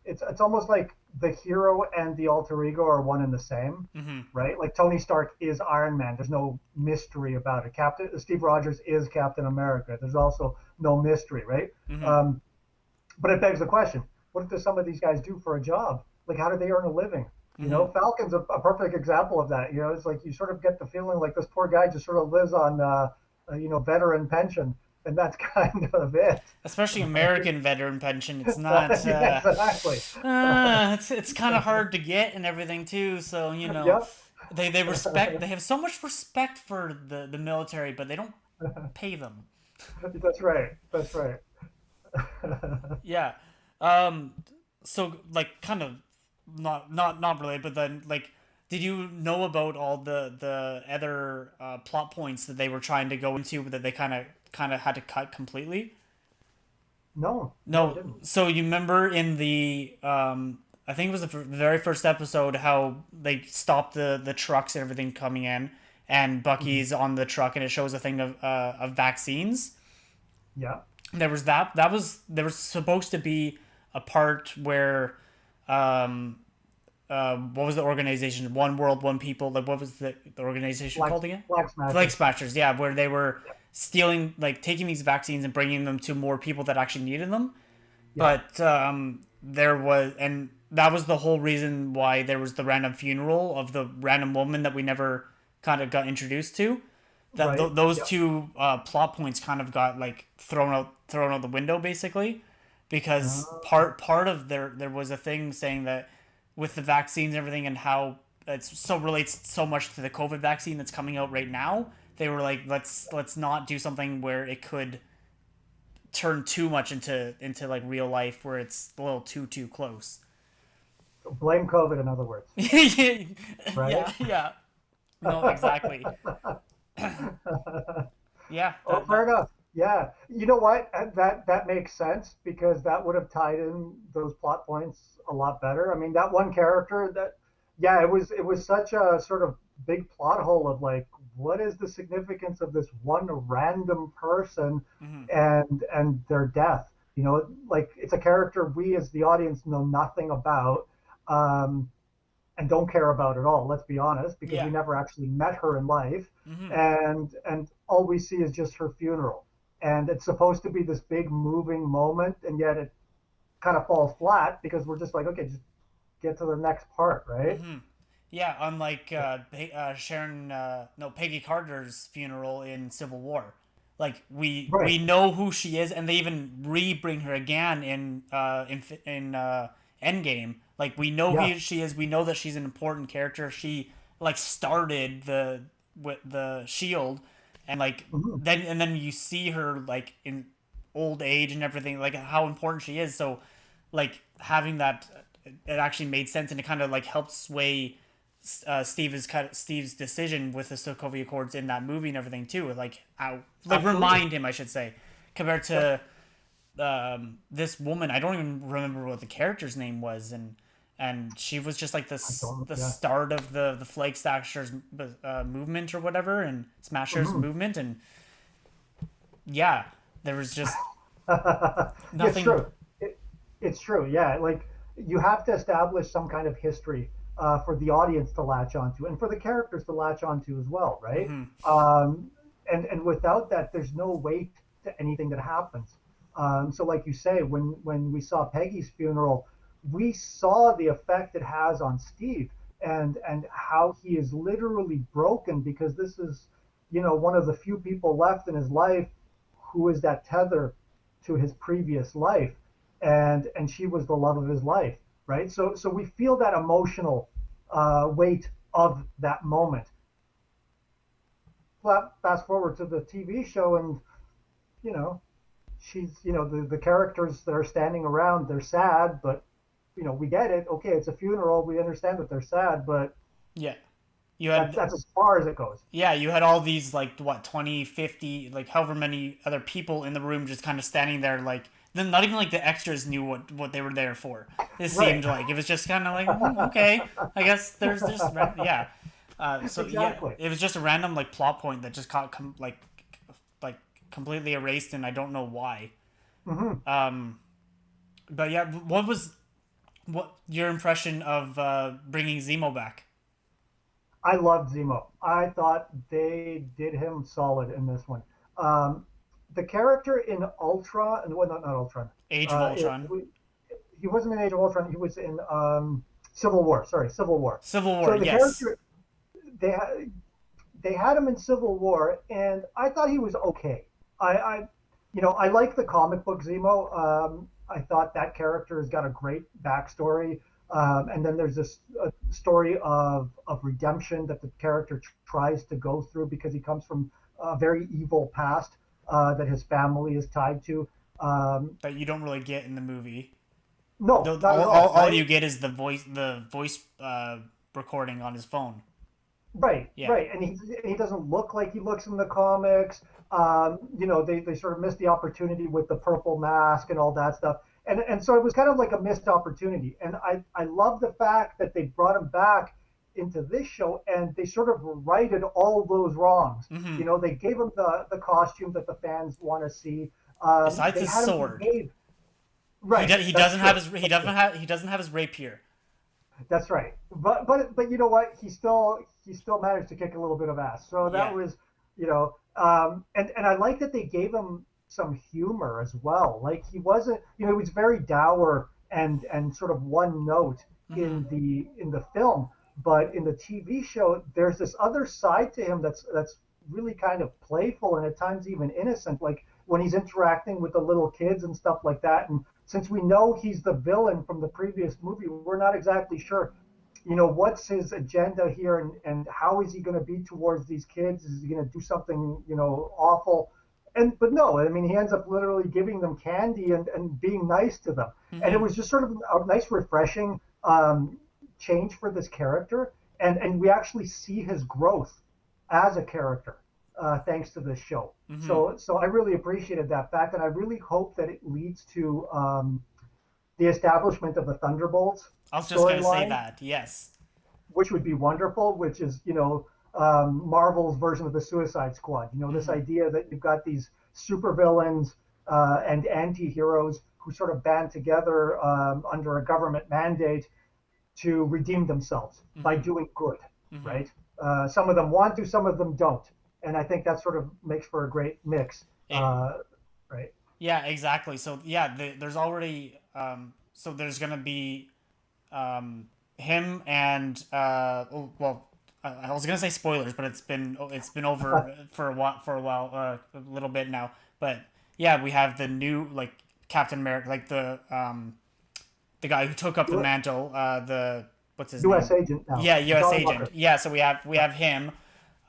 [SPEAKER 2] It's almost like the hero and the alter ego are one and the same,
[SPEAKER 1] Mm-hmm.
[SPEAKER 2] right? Like Tony Stark is Iron Man. There's no mystery about it. Captain Steve Rogers is Captain America. There's also no mystery, right?
[SPEAKER 1] Mm-hmm.
[SPEAKER 2] Um, but it begs the question: what do some of these guys do for a job? Like, how do they earn a living?
[SPEAKER 1] Mm-hmm.
[SPEAKER 2] Falcon's a perfect example of that. It's like you sort of get the feeling like this poor guy just sort of lives on, veteran pension, and that's kind of it.
[SPEAKER 1] Especially
[SPEAKER 2] Right?
[SPEAKER 1] American veteran pension. It's not.
[SPEAKER 2] Yeah, exactly.
[SPEAKER 1] It's kind of hard to get and everything too. So
[SPEAKER 2] Yep.
[SPEAKER 1] they respect. They have so much respect for the military, but they don't pay them.
[SPEAKER 2] That's right. That's right.
[SPEAKER 1] Yeah. Um. So like, kind of not related, but then like, did you know about all the other plot points that they were trying to go into that they kind of had to cut completely?
[SPEAKER 2] No, no, I
[SPEAKER 1] No.
[SPEAKER 2] didn't.
[SPEAKER 1] So you remember in the I think it was the very first episode how they stopped the trucks and everything coming in, and
[SPEAKER 2] Mhm.
[SPEAKER 1] Bucky's on the truck, and it shows a thing of vaccines.
[SPEAKER 2] Yeah.
[SPEAKER 1] There was there was supposed to be a part where um what was the organization? One World, One People. Like, what was the organization
[SPEAKER 2] Flag,
[SPEAKER 1] called again?
[SPEAKER 2] flag
[SPEAKER 1] Flag
[SPEAKER 2] smashers.
[SPEAKER 1] Smashers. Yeah, where they were
[SPEAKER 2] Yeah.
[SPEAKER 1] stealing, like taking these vaccines and bringing them to more people that actually needed them.
[SPEAKER 2] Yeah.
[SPEAKER 1] But there was, and that was the whole reason why there was the random funeral of the random woman that we never kind of got introduced to. That
[SPEAKER 2] Right.
[SPEAKER 1] those
[SPEAKER 2] Yeah.
[SPEAKER 1] two plot points kind of got like thrown out the window basically, because
[SPEAKER 2] Uh,
[SPEAKER 1] part of there was a thing saying that with the vaccines and everything, and how it's so relates so much to the COVID vaccine that's coming out right now. They were like, let's not do something where it could turn too much into like real life, where it's a little too close.
[SPEAKER 2] blame COVID, in other words. Right.
[SPEAKER 1] Yeah, yeah. No, exactly. Yeah,
[SPEAKER 2] Oh, fair enough. Yeah. You know what? That makes sense because that would have tied in those plot points a lot better. I mean, that one character that, yeah, it was such a sort of big plot hole of like, what is the significance of this one random person
[SPEAKER 1] mm-hmm.
[SPEAKER 2] and their death? Like it's a character we as the audience know nothing about. Um, and don't care about at all. Let's be honest, because
[SPEAKER 1] Yeah.
[SPEAKER 2] we never actually met her in life,
[SPEAKER 1] Mm-hmm.
[SPEAKER 2] and all we see is just her funeral, and it's supposed to be this big moving moment, and yet it kind of falls flat because we're just like, okay, just get to the next part, right?
[SPEAKER 1] Mm-hmm. Yeah, unlike Sharon, no, Peggy Carter's funeral in Civil War. Like,
[SPEAKER 2] Right.
[SPEAKER 1] we know who she is, and they even re-bring her again in Endgame. Like, we know
[SPEAKER 2] Yeah.
[SPEAKER 1] who she is. We know that she's an important character. She like started with the Shield, and like
[SPEAKER 2] Hmm.
[SPEAKER 1] then you see her like in old age and everything, like how important she is. So like having that, it actually made sense, and it kind of like helped sway Steve's decision with the Sokovia Accords in that movie and everything too. Like how, like
[SPEAKER 2] Absolutely.
[SPEAKER 1] remind him, I should say, compared
[SPEAKER 2] Yep.
[SPEAKER 1] to this woman. I don't even remember what the character's name was, and she was just like
[SPEAKER 2] I don't.
[SPEAKER 1] the
[SPEAKER 2] Yeah.
[SPEAKER 1] start of the Flag Smashers movement or whatever, and Smashers
[SPEAKER 2] Hmm.
[SPEAKER 1] movement, and yeah, there was just
[SPEAKER 2] It's
[SPEAKER 1] nothing.
[SPEAKER 2] true. It's true. Yeah, like you have to establish some kind of history for the audience to latch onto, and for the characters to latch onto as well, right?
[SPEAKER 1] Mm-hmm.
[SPEAKER 2] Um, and without that, there's no weight to anything that happens. So, like you say, when we saw Peggy's funeral, we saw the effect it has on Steve, and how he is literally broken because this is, one of the few people left in his life who is that tether to his previous life, and she was the love of his life, right? So we feel that emotional weight of that moment. Fast forward to the TV show, and you know she's the characters that are standing around, they're sad, but we get it. Okay, it's a funeral. We understand that they're sad, but
[SPEAKER 1] Yeah. You
[SPEAKER 2] That's
[SPEAKER 1] had
[SPEAKER 2] that's as far as it goes.
[SPEAKER 1] yeah, you had all these like what 20, 50, like however many other people in the room just kind of standing there like then not even like the extras knew what they were there for. It
[SPEAKER 2] Right.
[SPEAKER 1] seemed like it was just kind of like okay, I guess there's just yeah. So yeah,
[SPEAKER 2] Exactly.
[SPEAKER 1] it was just a random like plot point that just got like completely erased, and I don't know why.
[SPEAKER 2] Hmm.
[SPEAKER 1] Um, but yeah, what your impression of bringing Zemo back?
[SPEAKER 2] I loved Zemo. I thought they did him solid in this one. Um, the character in Ultron, well, not Ultron.
[SPEAKER 1] Age of
[SPEAKER 2] It,
[SPEAKER 1] Ultron,
[SPEAKER 2] he wasn't in Age of Ultron. He was in Civil War. Sorry, Civil War.
[SPEAKER 1] Civil War,
[SPEAKER 2] So the
[SPEAKER 1] yes.
[SPEAKER 2] character they had they had him in Civil War, and I thought he was okay. I I like the comic book Zemo. I thought that character has got a great backstory, and then there's this story of redemption that the character tries to go through because he comes from a very evil past that his family is tied to. Um,
[SPEAKER 1] That you don't really get in the movie.
[SPEAKER 2] no,
[SPEAKER 1] The,
[SPEAKER 2] not at all,
[SPEAKER 1] all
[SPEAKER 2] right?
[SPEAKER 1] you get is the voice recording on his phone.
[SPEAKER 2] Right,
[SPEAKER 1] Yeah.
[SPEAKER 2] right, and he doesn't look like he looks in the comics. They sort of missed the opportunity with the purple mask and all that stuff, and so it was kind of like a missed opportunity. And I love the fact that they brought him back into this show and they sort of righted all those wrongs.
[SPEAKER 1] Mm-hmm.
[SPEAKER 2] They gave him the costume that the fans want to see.
[SPEAKER 1] Besides
[SPEAKER 2] They
[SPEAKER 1] his
[SPEAKER 2] had him
[SPEAKER 1] sword,
[SPEAKER 2] behave. Right, that's true.
[SPEAKER 1] he doesn't have his rapier.
[SPEAKER 2] That's right. But you know what? He still managed to kick a little bit of ass. So that
[SPEAKER 1] Yeah.
[SPEAKER 2] was, and I like that they gave him some humor as well. Like he wasn't, he was very dour and sort of one note
[SPEAKER 1] Mm-hmm.
[SPEAKER 2] in the film, but in the TV show, there's this other side to him that's really kind of playful and at times even innocent. Like when he's interacting with the little kids and stuff like that, and since we know he's the villain from the previous movie, we're not exactly sure, what's his agenda here and how is he going to be towards these kids? Is he going to do something, awful? But no, I mean, he ends up literally giving them candy and being nice to them. And it
[SPEAKER 1] Mm-hmm.
[SPEAKER 2] was just sort of a nice, refreshing change for this character. And we actually see his growth as a character thanks to this show.
[SPEAKER 1] Mm-hmm.
[SPEAKER 2] So I really appreciated that fact, and I really hope that it leads to the establishment of the Thunderbolts
[SPEAKER 1] I was just gonna say
[SPEAKER 2] storyline,
[SPEAKER 1] that. Yes.
[SPEAKER 2] which would be wonderful. Which is Marvel's version of the Suicide Squad. This
[SPEAKER 1] Mm-hmm.
[SPEAKER 2] idea that you've got these supervillains and anti-heroes who sort of band together under a government mandate to redeem themselves by
[SPEAKER 1] Mm-hmm.
[SPEAKER 2] doing good,
[SPEAKER 1] Mm-hmm.
[SPEAKER 2] right? Some of them want to, some of them don't, and I think that sort of makes for a great mix,
[SPEAKER 1] It,
[SPEAKER 2] right?
[SPEAKER 1] yeah. Exactly. So yeah, there's already so there's gonna be um him and well I was gonna say spoilers, but it's been over for a while a little bit now. But yeah, we have the new like Captain America, like the guy who took up the mantle, the what's his
[SPEAKER 2] U.S.
[SPEAKER 1] name?
[SPEAKER 2] agent now,
[SPEAKER 1] Yeah, U.S.
[SPEAKER 2] John
[SPEAKER 1] agent.
[SPEAKER 2] Walker.
[SPEAKER 1] Yeah, so we
[SPEAKER 2] Yeah.
[SPEAKER 1] have him,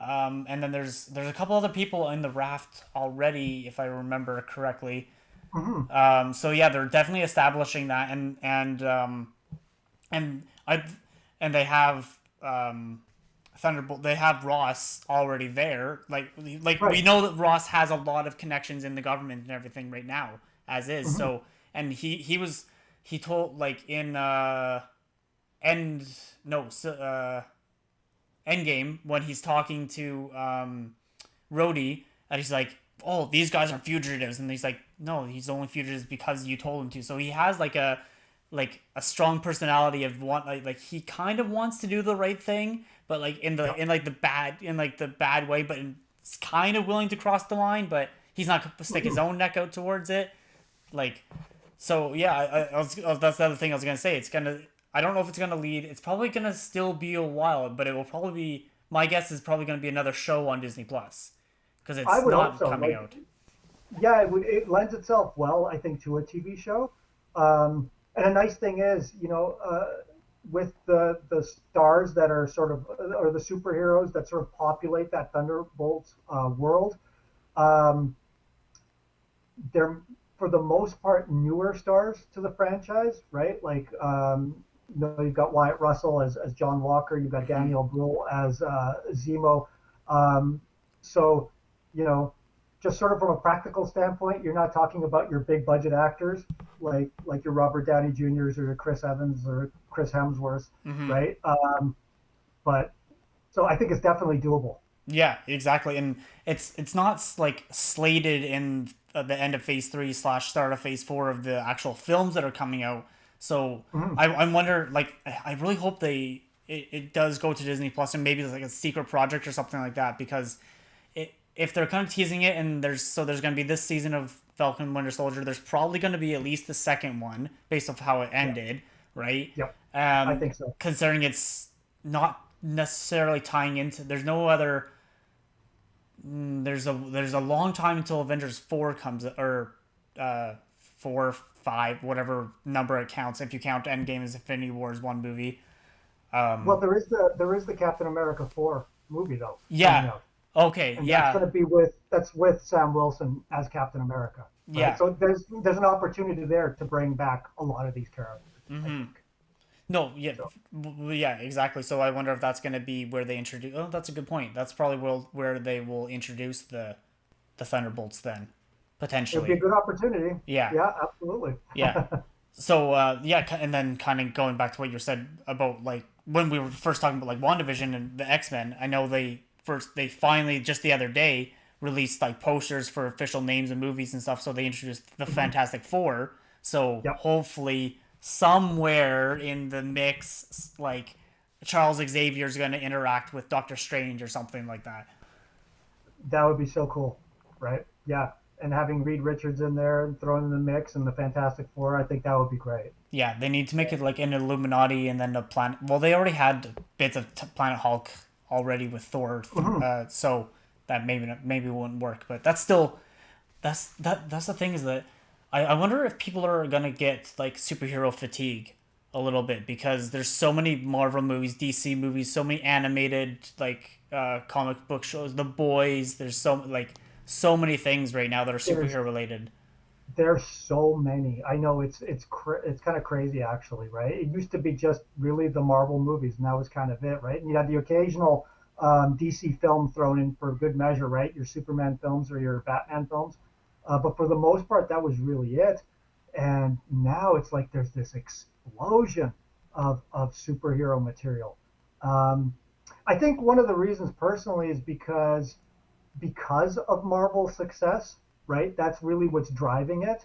[SPEAKER 1] and then there's a couple other people in the raft already, if I remember correctly.
[SPEAKER 2] Hmm.
[SPEAKER 1] So yeah, they're definitely establishing that, and I and they have Thunderbolt. They have Ross already there. Like we
[SPEAKER 2] Right.
[SPEAKER 1] know that Ross has a lot of connections in the government and everything right now, as is.
[SPEAKER 2] Hmm.
[SPEAKER 1] So and he told like in end no so, Endgame when he's talking to Rhodey, and he's like, "Oh, these guys are fugitives," and he's like, "No, he's only fugitives because you told him to." So he has like a strong personality of want like he kind of wants to do the right thing, but like
[SPEAKER 2] Yeah.
[SPEAKER 1] in like the bad way, but it's kind of willing to cross the line, but he's not gonna stick his
[SPEAKER 2] Hmm.
[SPEAKER 1] own neck out towards it. Like so, yeah, that's the other thing I was gonna say. It's gonna. I don't know if it's gonna lead. It's probably gonna still be a while, but it will probably be. My guess is probably gonna be another show on Disney Plus because
[SPEAKER 2] I
[SPEAKER 1] it's
[SPEAKER 2] would hope
[SPEAKER 1] not
[SPEAKER 2] so.
[SPEAKER 1] coming
[SPEAKER 2] Like,
[SPEAKER 1] out.
[SPEAKER 2] yeah, it lends itself well, I think, to a TV show. And a nice thing is, with the stars that are sort of, or the superheroes that sort of populate that Thunderbolts world, um, they're for the most part newer stars to the franchise, right? Like you've got Wyatt Russell as John Walker. You've got
[SPEAKER 1] Hmm.
[SPEAKER 2] Daniel Bruhl as Zemo. Um, so, you know, just sort of from a practical standpoint, you're not talking about your big budget actors like your Robert Downey Jr.'s or your Chris Evans or Chris Hemsworth,
[SPEAKER 1] Hmm.
[SPEAKER 2] right? But so I think it's definitely doable.
[SPEAKER 1] Yeah, exactly. And it's not like slated in the end of phase three slash start of phase four of the actual films that are coming out. So
[SPEAKER 2] Mhm.
[SPEAKER 1] I wonder, like, I really hope it does go to Disney Plus and maybe it's like a secret project or something like that, because if they're kind of teasing it and there's going to be this season of Falcon and Winter Soldier, there's probably going to be at least the second one based off how it
[SPEAKER 2] Yeah,
[SPEAKER 1] ended, right?
[SPEAKER 2] yep, I
[SPEAKER 1] Um,
[SPEAKER 2] think so.
[SPEAKER 1] considering it's not necessarily tying into, there's no other, there's a long time until Avengers 4 comes, or 4, 5, whatever number it counts, if you count Endgame as Infinity War as one movie.
[SPEAKER 2] Well, there is the Captain America 4 movie though coming
[SPEAKER 1] Yeah.
[SPEAKER 2] out,
[SPEAKER 1] Okay.
[SPEAKER 2] and that's
[SPEAKER 1] Yeah.
[SPEAKER 2] going to be with Sam Wilson as Captain America, right?
[SPEAKER 1] Yeah.
[SPEAKER 2] So there's an opportunity there to bring back a lot of these characters, I
[SPEAKER 1] Mm-hmm.
[SPEAKER 2] think.
[SPEAKER 1] No, yeah,
[SPEAKER 2] So
[SPEAKER 1] yeah, exactly. So I wonder if that's going to be where they introduce. Oh, that's a good point. That's probably where they will introduce the Thunderbolts then,
[SPEAKER 2] it would be a
[SPEAKER 1] potentially.
[SPEAKER 2] good opportunity.
[SPEAKER 1] Yeah,
[SPEAKER 2] Yeah, absolutely.
[SPEAKER 1] yeah. So yeah, and then kind of going back to what you said about like when we were first talking about like WandaVision and the X-Men. I know they finally just the other day released like posters for official names of movies and stuff. So they introduced the
[SPEAKER 2] Mhm.
[SPEAKER 1] Fantastic Four. So
[SPEAKER 2] Yep,
[SPEAKER 1] hopefully somewhere in the mix, like Charles Xavier is going to interact with Doctor Strange or something like that.
[SPEAKER 2] that would be so cool, right? Yeah, and having Reed Richards in there and thrown in the mix and the Fantastic Four, I think that would be great.
[SPEAKER 1] Yeah, they need to make it like an Illuminati and then a planet. Well, they already had bits of Planet Hulk already with Thor,
[SPEAKER 2] Mhm.
[SPEAKER 1] so that maybe wouldn't work. But that's still that's the thing, is that I wonder if people are gonna get like superhero fatigue a little bit, because there's so many Marvel movies, DC movies, so many animated like comic book shows, The Boys. There's so many things right now that are
[SPEAKER 2] There's
[SPEAKER 1] superhero related.
[SPEAKER 2] There's so many. I know it's kind of crazy actually, right? It used to be just really the Marvel movies, and that was kind of it, right? And you had the occasional DC film thrown in for good measure, right? Your Superman films or your Batman films, but for the most part, that was really it. And now it's like there's this explosion of superhero material. Um, I think one of the reasons personally is because of Marvel's success, right? That's really what's driving it.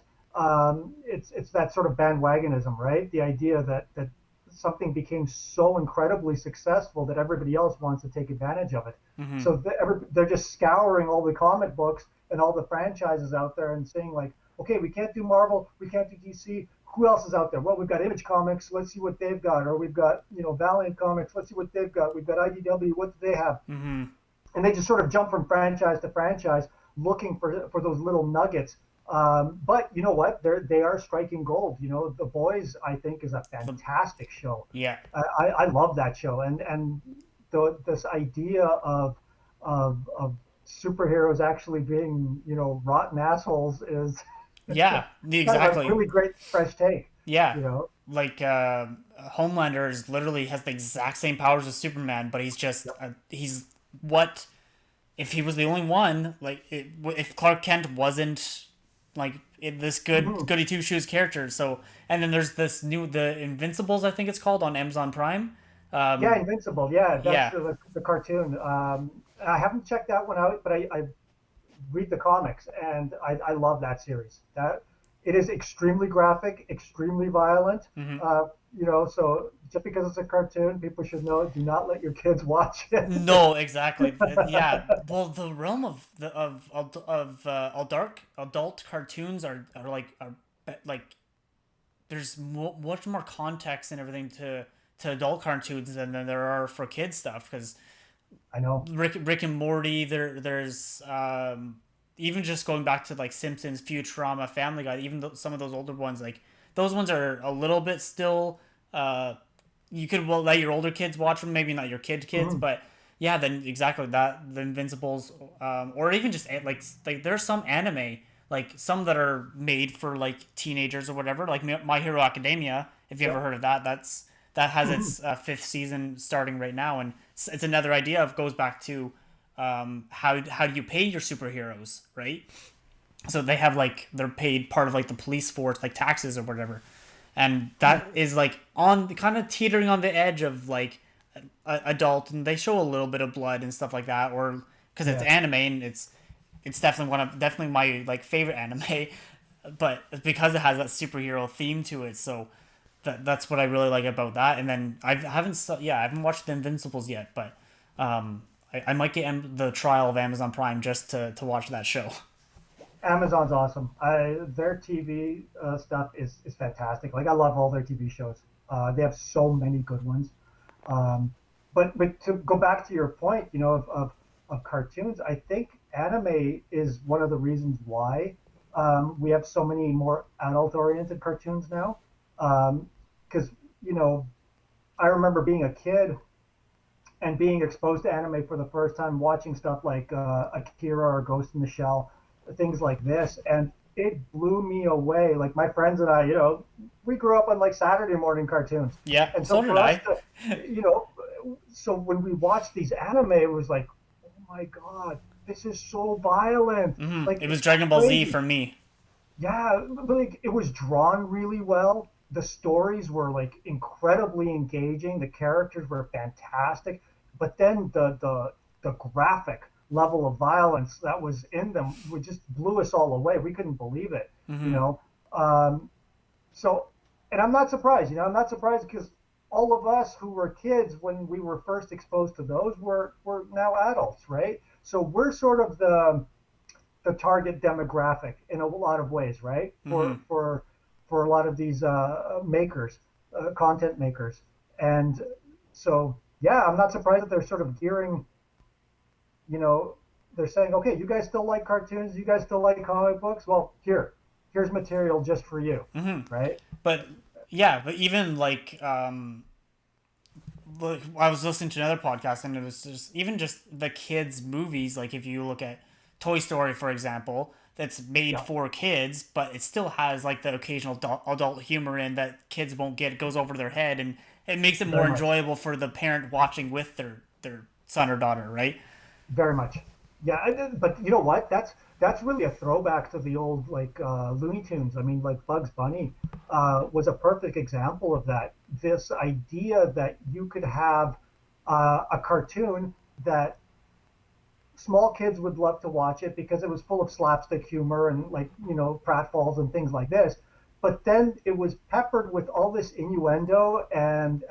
[SPEAKER 2] It's that sort of bandwagonism, right? The idea that something became so incredibly successful that everybody else wants to take advantage of it.
[SPEAKER 1] Hmm.
[SPEAKER 2] So they're just scouring all the comic books and all the franchises out there and saying like, okay, we can't do Marvel, we can't do DC. Who else is out there? Well, we've got Image Comics. Let's see what they've got. Or we've got Valiant Comics. Let's see what they've got. We've got IDW. What do they have?
[SPEAKER 1] Hmm.
[SPEAKER 2] And they just sort of jump from franchise to franchise looking for those little nuggets. But you know what? They are striking gold. The Boys I think is a
[SPEAKER 1] The
[SPEAKER 2] fantastic show.
[SPEAKER 1] Yeah.
[SPEAKER 2] I love that show, and this idea of superheroes actually being rotten assholes is
[SPEAKER 1] Yeah,
[SPEAKER 2] kind of a
[SPEAKER 1] exactly.
[SPEAKER 2] really great fresh take.
[SPEAKER 1] Yeah,
[SPEAKER 2] You know.
[SPEAKER 1] like Homelander is literally has the exact same powers as Superman, but
[SPEAKER 2] Yep.
[SPEAKER 1] he's what if he was the only one? Like if Clark Kent wasn't like this
[SPEAKER 2] Mhm.
[SPEAKER 1] goody two shoes character. So and then there's this new the Invincibles, I think it's called, on Amazon Prime.
[SPEAKER 2] Yeah,
[SPEAKER 1] Um,
[SPEAKER 2] Invincible. Yeah, that's
[SPEAKER 1] yeah,
[SPEAKER 2] the cartoon. I haven't checked that one out, but I read the comics, and I love that series. That it is extremely graphic, extremely violent.
[SPEAKER 1] hmm
[SPEAKER 2] So just because it's a cartoon, people should know: do not let your kids watch it.
[SPEAKER 1] no, exactly. Yeah, well, the realm of adult cartoons are like there's much more context and everything to adult cartoons than there are for kids stuff, because
[SPEAKER 2] I know.
[SPEAKER 1] Rick and Morty, there's even just going back to like Simpsons, Futurama, Family Guy, even some of those older ones, like those ones are a little bit still you could let your older kids watch them, maybe not your kids,
[SPEAKER 2] Mhm.
[SPEAKER 1] but yeah, then exactly that, the Invincibles, or even just like there's some anime, like some that are made for like teenagers or whatever, like My Hero Academia. If you ever
[SPEAKER 2] Yep.
[SPEAKER 1] heard of that, that has its fifth season starting right now, and it's another idea of goes back to how do you pay your superheroes, right? So they have like they're paid part of like the police force, like taxes or whatever, and that is like on kind of teetering on the edge of like adult, and they show a little bit of blood and stuff like that, or because it's
[SPEAKER 2] Yeah.
[SPEAKER 1] anime and it's definitely my like favorite anime, but because it has that superhero theme to it, so that's what I really like about that. And then I haven't watched the Invincibles yet, but I might get the trial of Amazon Prime just to watch that show.
[SPEAKER 2] Amazon's awesome. Their TV stuff is fantastic. Like I love all their TV shows. They have so many good ones. Um, but to go back to your point, of cartoons, I think anime is one of the reasons why we have so many more adult-oriented cartoons now. Because you know, I remember being a kid and being exposed to anime for the first time, watching stuff like Akira or Ghost in the Shell, things like this, and it blew me away. Like my friends and I, we grew up on like Saturday morning cartoons,
[SPEAKER 1] Yeah,
[SPEAKER 2] and so
[SPEAKER 1] so did
[SPEAKER 2] for us
[SPEAKER 1] I.
[SPEAKER 2] so when we watched these anime, it was like, oh my god, this is so violent. Like
[SPEAKER 1] It was
[SPEAKER 2] it's
[SPEAKER 1] Dragon Ball Z
[SPEAKER 2] crazy.
[SPEAKER 1] for me.
[SPEAKER 2] Yeah, but like it was drawn really well. The stories were like incredibly engaging. The characters were fantastic, but then the graphic level of violence that was in them would just blew us all away. We couldn't believe it, you know. Um, so, and I'm not surprised. I'm not surprised because all of us who were kids when we were first exposed to those were now adults, right? So we're sort of the target demographic in a lot of ways, right? For a lot of these makers, content makers, and so yeah, I'm not surprised that they're sort of gearing. You know, they're saying, okay, you guys still like cartoons, you guys still like comic books. Well, here's material just for you, right?
[SPEAKER 1] But yeah, but even like look, I was listening to another podcast and it was just the kids movies. Like if you look at Toy Story, for example, that's made
[SPEAKER 2] Yeah,
[SPEAKER 1] for kids, but it still has like the occasional adult humor in that kids won't get. It goes over their head, and it makes it more
[SPEAKER 2] very much.
[SPEAKER 1] enjoyable for the parent watching with their son or daughter, right?
[SPEAKER 2] Very much. Yeah, but you know what? That's really a throwback to the old like Looney Tunes. I mean, like Bugs Bunny was a perfect example of that. This idea that you could have a cartoon that small kids would love to watch it because it was full of slapstick humor and like pratfalls and things like this. But then it was peppered with all this innuendo and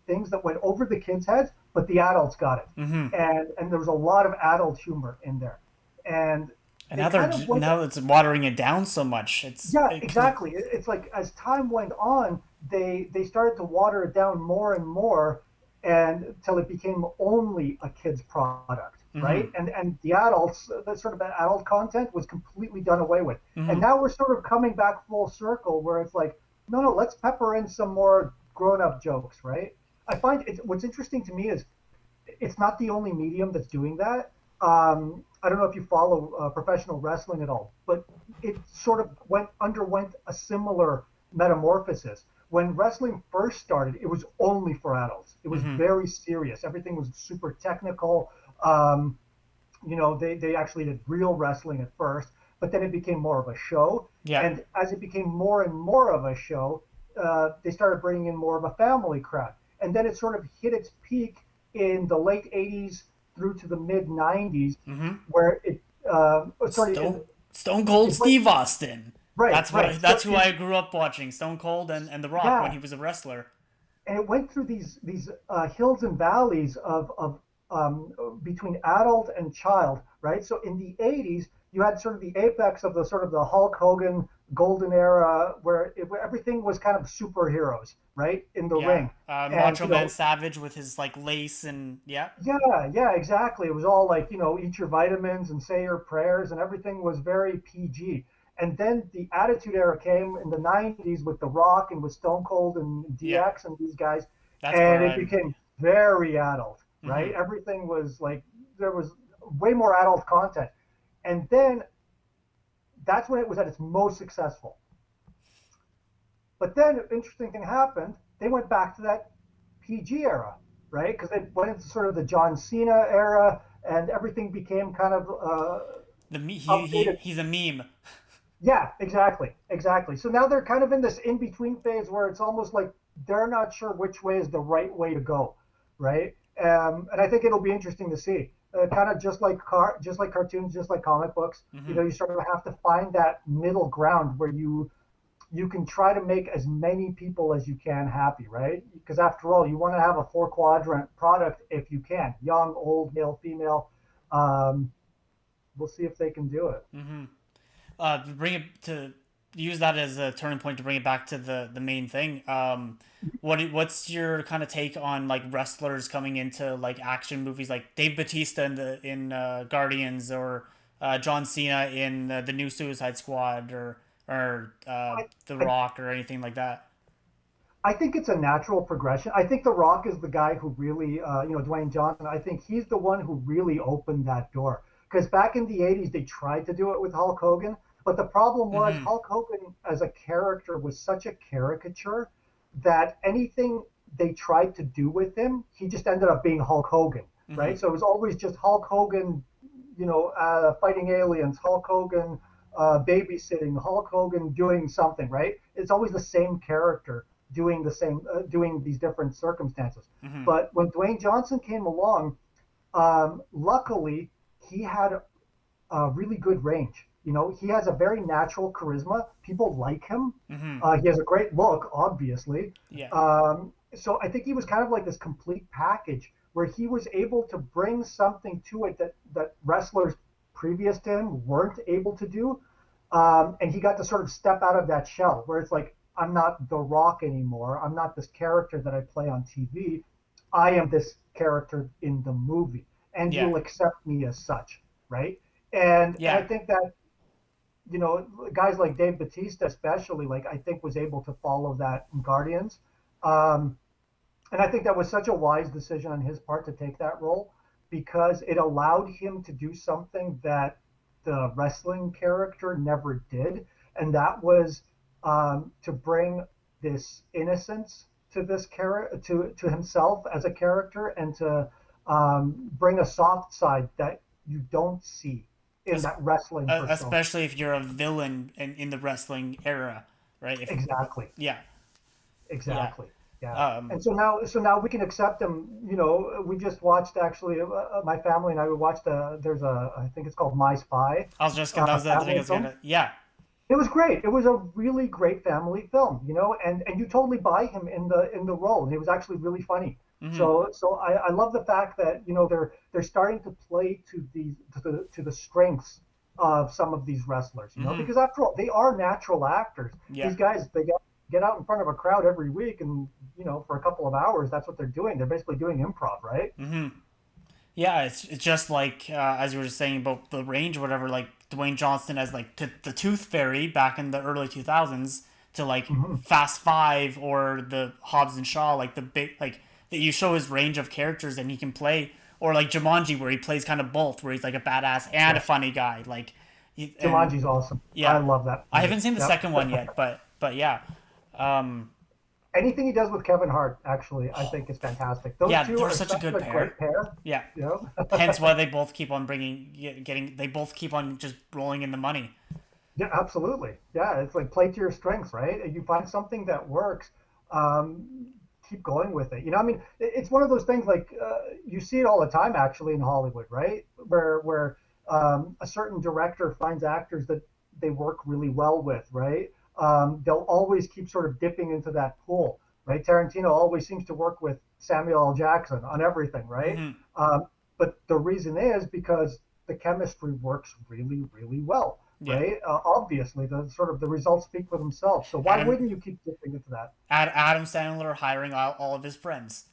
[SPEAKER 2] things that went over the kids' heads, but the adults got it, and there was a lot of adult humor in there, and
[SPEAKER 1] And
[SPEAKER 2] it kind of went.
[SPEAKER 1] now it's watering it down so much.
[SPEAKER 2] Yeah, exactly. It's like as time went on, they started to water it down more and more, and until it became only a kid's product, right? And the adults, the sort of adult content was completely done away with. And now we're sort of coming back full circle, where it's like, no, no, let's pepper in some more grown-up jokes, right? I find what's interesting to me is it's not the only medium that's doing that. I don't know if you follow professional wrestling at all, but it sort of underwent a similar metamorphosis. When wrestling first started, it was only for adults. It was very serious. Everything was super technical. They actually did real wrestling at first, but then it became more of a show.
[SPEAKER 1] Yeah.
[SPEAKER 2] And as it became more and more of a show, they started bringing in more of a family crowd. And then it sort of hit its peak in the late 80s through to the mid 90s, where it sorry,
[SPEAKER 1] Stone Cold
[SPEAKER 2] it went
[SPEAKER 1] Steve Austin.
[SPEAKER 2] right, right. So
[SPEAKER 1] That's who I grew up watching. Stone Cold and The Rock when
[SPEAKER 2] yeah,
[SPEAKER 1] he was a wrestler.
[SPEAKER 2] and it went through these hills and valleys of between adult and child, right? So in the 80s, you had sort of the apex of the sort of the Hulk Hogan golden era, where everything was kind of superheroes, right, in the
[SPEAKER 1] Yeah.
[SPEAKER 2] ring, and
[SPEAKER 1] Macho Man Savage with his like lace and yeah.
[SPEAKER 2] yeah, exactly. It was all like, eat your vitamins and say your prayers, and everything was very PG. And then the Attitude Era came in the 90s with The Rock and with Stone Cold and
[SPEAKER 1] Yeah.
[SPEAKER 2] DX and these guys,
[SPEAKER 1] That's
[SPEAKER 2] and
[SPEAKER 1] where
[SPEAKER 2] it
[SPEAKER 1] I'm
[SPEAKER 2] became very adult, right? Everything was like, there was way more adult content. And then that's when it was at its most successful. But then an interesting thing happened. they went back to that PG era, right? Because they went into sort of the John Cena era, and everything became kind of updated.
[SPEAKER 1] he's a meme.
[SPEAKER 2] Yeah, exactly, exactly. So now they're kind of in this in between phase where it's almost like they're not sure which way is the right way to go, right? And I think it'll be interesting to see. Kind of just like cartoons, just like comic books. You know,
[SPEAKER 1] Hmm.
[SPEAKER 2] you sort of have to find that middle ground where you can try to make as many people as you can happy, right? Because after all, you want to have a four quadrant product if you can, young, old, male, female. Um, we'll see if they can do it.
[SPEAKER 1] Hmm. Bring it to use that as a turning point to bring it back to the main thing. What's your kind of take on like wrestlers coming into like action movies, like Dave Bautista in Guardians, or John Cena in the new Suicide Squad, or
[SPEAKER 2] I,
[SPEAKER 1] The
[SPEAKER 2] I
[SPEAKER 1] Rock, or anything like that?
[SPEAKER 2] I think it's a natural progression. I think The Rock is the guy who really, Dwayne Johnson. I think he's the one who really opened that door. Because back in the '80s, they tried to do it with Hulk Hogan, but the problem was
[SPEAKER 1] Hmm.
[SPEAKER 2] Hulk Hogan as a character was such a caricature that anything they tried to do with him, he just ended up being Hulk Hogan,
[SPEAKER 1] Hmm.
[SPEAKER 2] right? So it was always just Hulk Hogan, fighting aliens, Hulk Hogan babysitting, Hulk Hogan doing something, right? It's always the same character doing these different circumstances.
[SPEAKER 1] Hmm.
[SPEAKER 2] But when Dwayne Johnson came along, luckily he had a really good range. You know, he has a very natural charisma. People like him.
[SPEAKER 1] Hmm.
[SPEAKER 2] He has a great look, obviously.
[SPEAKER 1] Yeah.
[SPEAKER 2] So I think he was kind of like this complete package where he was able to bring something to it that wrestlers previous to him weren't able to do. And he got to sort of step out of that shell where it's like, I'm not The Rock anymore. I'm not this character that I play on TV. I am this character in the movie, and
[SPEAKER 1] Yeah.
[SPEAKER 2] you'll accept me as such, right? And I
[SPEAKER 1] Yeah.
[SPEAKER 2] think that guys like Dave Batista, especially, like I think was able to follow that in Guardians, um, and I think that was such a wise decision on his part to take that role because it allowed him to do something that the wrestling character never did, and that was to bring this innocence to this character to himself as a character, and to bring a soft side that you don't see in that wrestling persona.
[SPEAKER 1] Especially if you're a villain in the wrestling era, right? If
[SPEAKER 2] Exactly.
[SPEAKER 1] Yeah. Yeah.
[SPEAKER 2] Exactly. Yeah.
[SPEAKER 1] Um,
[SPEAKER 2] And so now we can accept them. You know, we just watched actually. My family and I we watched. There's a I think it's called My Spy,
[SPEAKER 1] I was just gonna. That was the thing I
[SPEAKER 2] family
[SPEAKER 1] was
[SPEAKER 2] film.
[SPEAKER 1] gonna. Yeah.
[SPEAKER 2] It was great. It was a really great family film. You know, and you totally buy him in the role, and it was actually really funny.
[SPEAKER 1] Hmm.
[SPEAKER 2] So I love the fact that they're starting to play to the strengths of some of these wrestlers. You know,
[SPEAKER 1] Hmm.
[SPEAKER 2] because after all, they are natural actors.
[SPEAKER 1] Yeah.
[SPEAKER 2] These guys they get out in front of a crowd every week, and for a couple of hours, that's what they're doing. They're basically doing improv, right?
[SPEAKER 1] Hmm. Yeah. It's just like as you were just saying about the range, or whatever. Like Dwayne Johnson as like the Tooth Fairy back in the early 2000s, to like
[SPEAKER 2] Hmm.
[SPEAKER 1] Fast Five, or the Hobbs and Shaw, like the big like that you show his range of characters and he can play, or like Jumanji where he plays kind of both, where he's like a badass and a
[SPEAKER 2] Yeah,
[SPEAKER 1] funny guy, like and
[SPEAKER 2] Jumanji's awesome. I
[SPEAKER 1] yeah.
[SPEAKER 2] love that
[SPEAKER 1] I
[SPEAKER 2] movie.
[SPEAKER 1] haven't seen the
[SPEAKER 2] Yep.
[SPEAKER 1] second one yet, but yeah. Um,
[SPEAKER 2] Anything he does with Kevin Hart, actually, I think is fantastic. Those
[SPEAKER 1] yeah,
[SPEAKER 2] two
[SPEAKER 1] they're
[SPEAKER 2] are
[SPEAKER 1] such a
[SPEAKER 2] such
[SPEAKER 1] good
[SPEAKER 2] a
[SPEAKER 1] pair.
[SPEAKER 2] great pair.
[SPEAKER 1] Yeah.
[SPEAKER 2] You know.
[SPEAKER 1] Hence why they both keep on getting. They both keep on just rolling in the money.
[SPEAKER 2] Yeah, absolutely. Yeah, it's like play to your strengths, right? You find something that works, um, keep going with it. I mean, it's one of those things like you see it all the time, actually, in Hollywood, right? Where a certain director finds actors that they work really well with, right? They'll always keep sort of dipping into that pool, right? Tarantino always seems to work with Samuel L. Jackson on everything, right?
[SPEAKER 1] Hmm.
[SPEAKER 2] Um, but the reason is because the chemistry works really, really well,
[SPEAKER 1] Yeah.
[SPEAKER 2] right? Obviously, the results speak for themselves. So why
[SPEAKER 1] Adam
[SPEAKER 2] wouldn't you keep dipping into that?
[SPEAKER 1] Adam Sandler hiring all of his friends.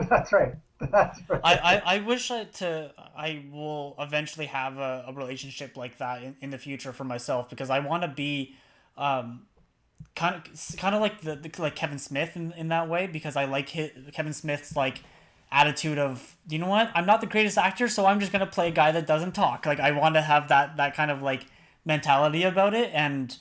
[SPEAKER 2] That's right. That's right.
[SPEAKER 1] I wish I will eventually have a relationship like that in the future for myself, because I want to be um, kind of like like Kevin Smith in that way, because I like Kevin Smith's like attitude of, you know what, I'm not the greatest actor, so I'm just gonna play a guy that doesn't talk. Like I want to have that kind of like mentality about it, and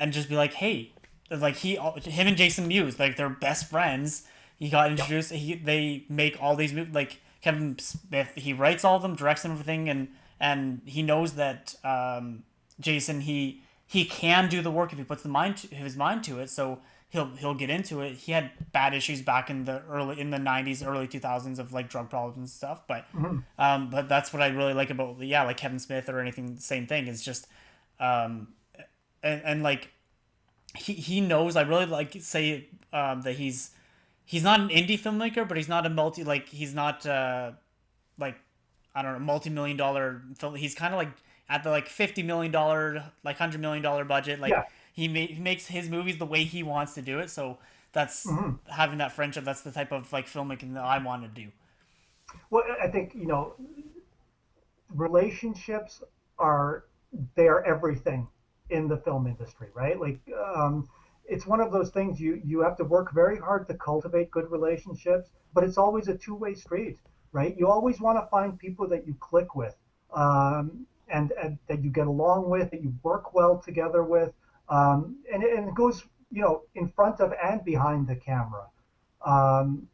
[SPEAKER 1] just be like, hey, like him and Jason Mewes, like they're best friends. He got
[SPEAKER 2] Yep.
[SPEAKER 1] introduced. They make all these movies. Like Kevin Smith, he writes all of them, directs them, everything, and he knows that Jason he can do the work if he puts his mind to it. So he'll get into it. He had bad issues back in the 90s, early 2000s of like drug problems and stuff.
[SPEAKER 2] Mhm.
[SPEAKER 1] But that's what I really like about like Kevin Smith or anything. Same thing. It's just um, and like he knows. I really like say that he's not an indie filmmaker, but he's not a he's not like I don't know, multi-million dollar film. He's kind of like at the like $50 million, like $100 million budget. Like
[SPEAKER 2] Yeah.
[SPEAKER 1] he makes his movies the way he wants to do it. So that's
[SPEAKER 2] Mhm.
[SPEAKER 1] having that friendship. That's the type of like filmmaking that I want to do.
[SPEAKER 2] Well, I think, relationships are they are everything in the film industry, right? Like, it's one of those things you have to work very hard to cultivate good relationships, but it's always a two-way street, right? You always want to find people that you click with, and that you get along with, that you work well together with, and it goes, in front of and behind the camera. Um,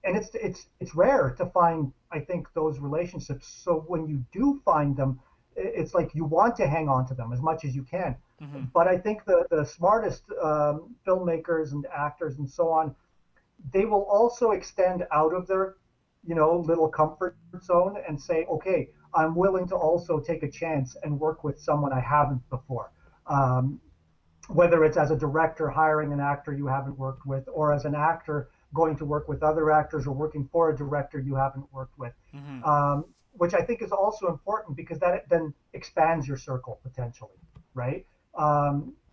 [SPEAKER 2] and it's rare to find, I think, those relationships. So when you do find them, it's like you want to hang on to them as much as you can.
[SPEAKER 1] Hmm.
[SPEAKER 2] But I think the smartest filmmakers and actors and so on, they will also extend out of their little comfort zone and say, okay, I'm willing to also take a chance and work with someone I haven't before. um, Whether it's as a director hiring an actor you haven't worked with, or as an actor going to work with other actors, or working for a director you haven't worked with,
[SPEAKER 1] Hmm.
[SPEAKER 2] which I think is also important because that then expands your circle potentially, right?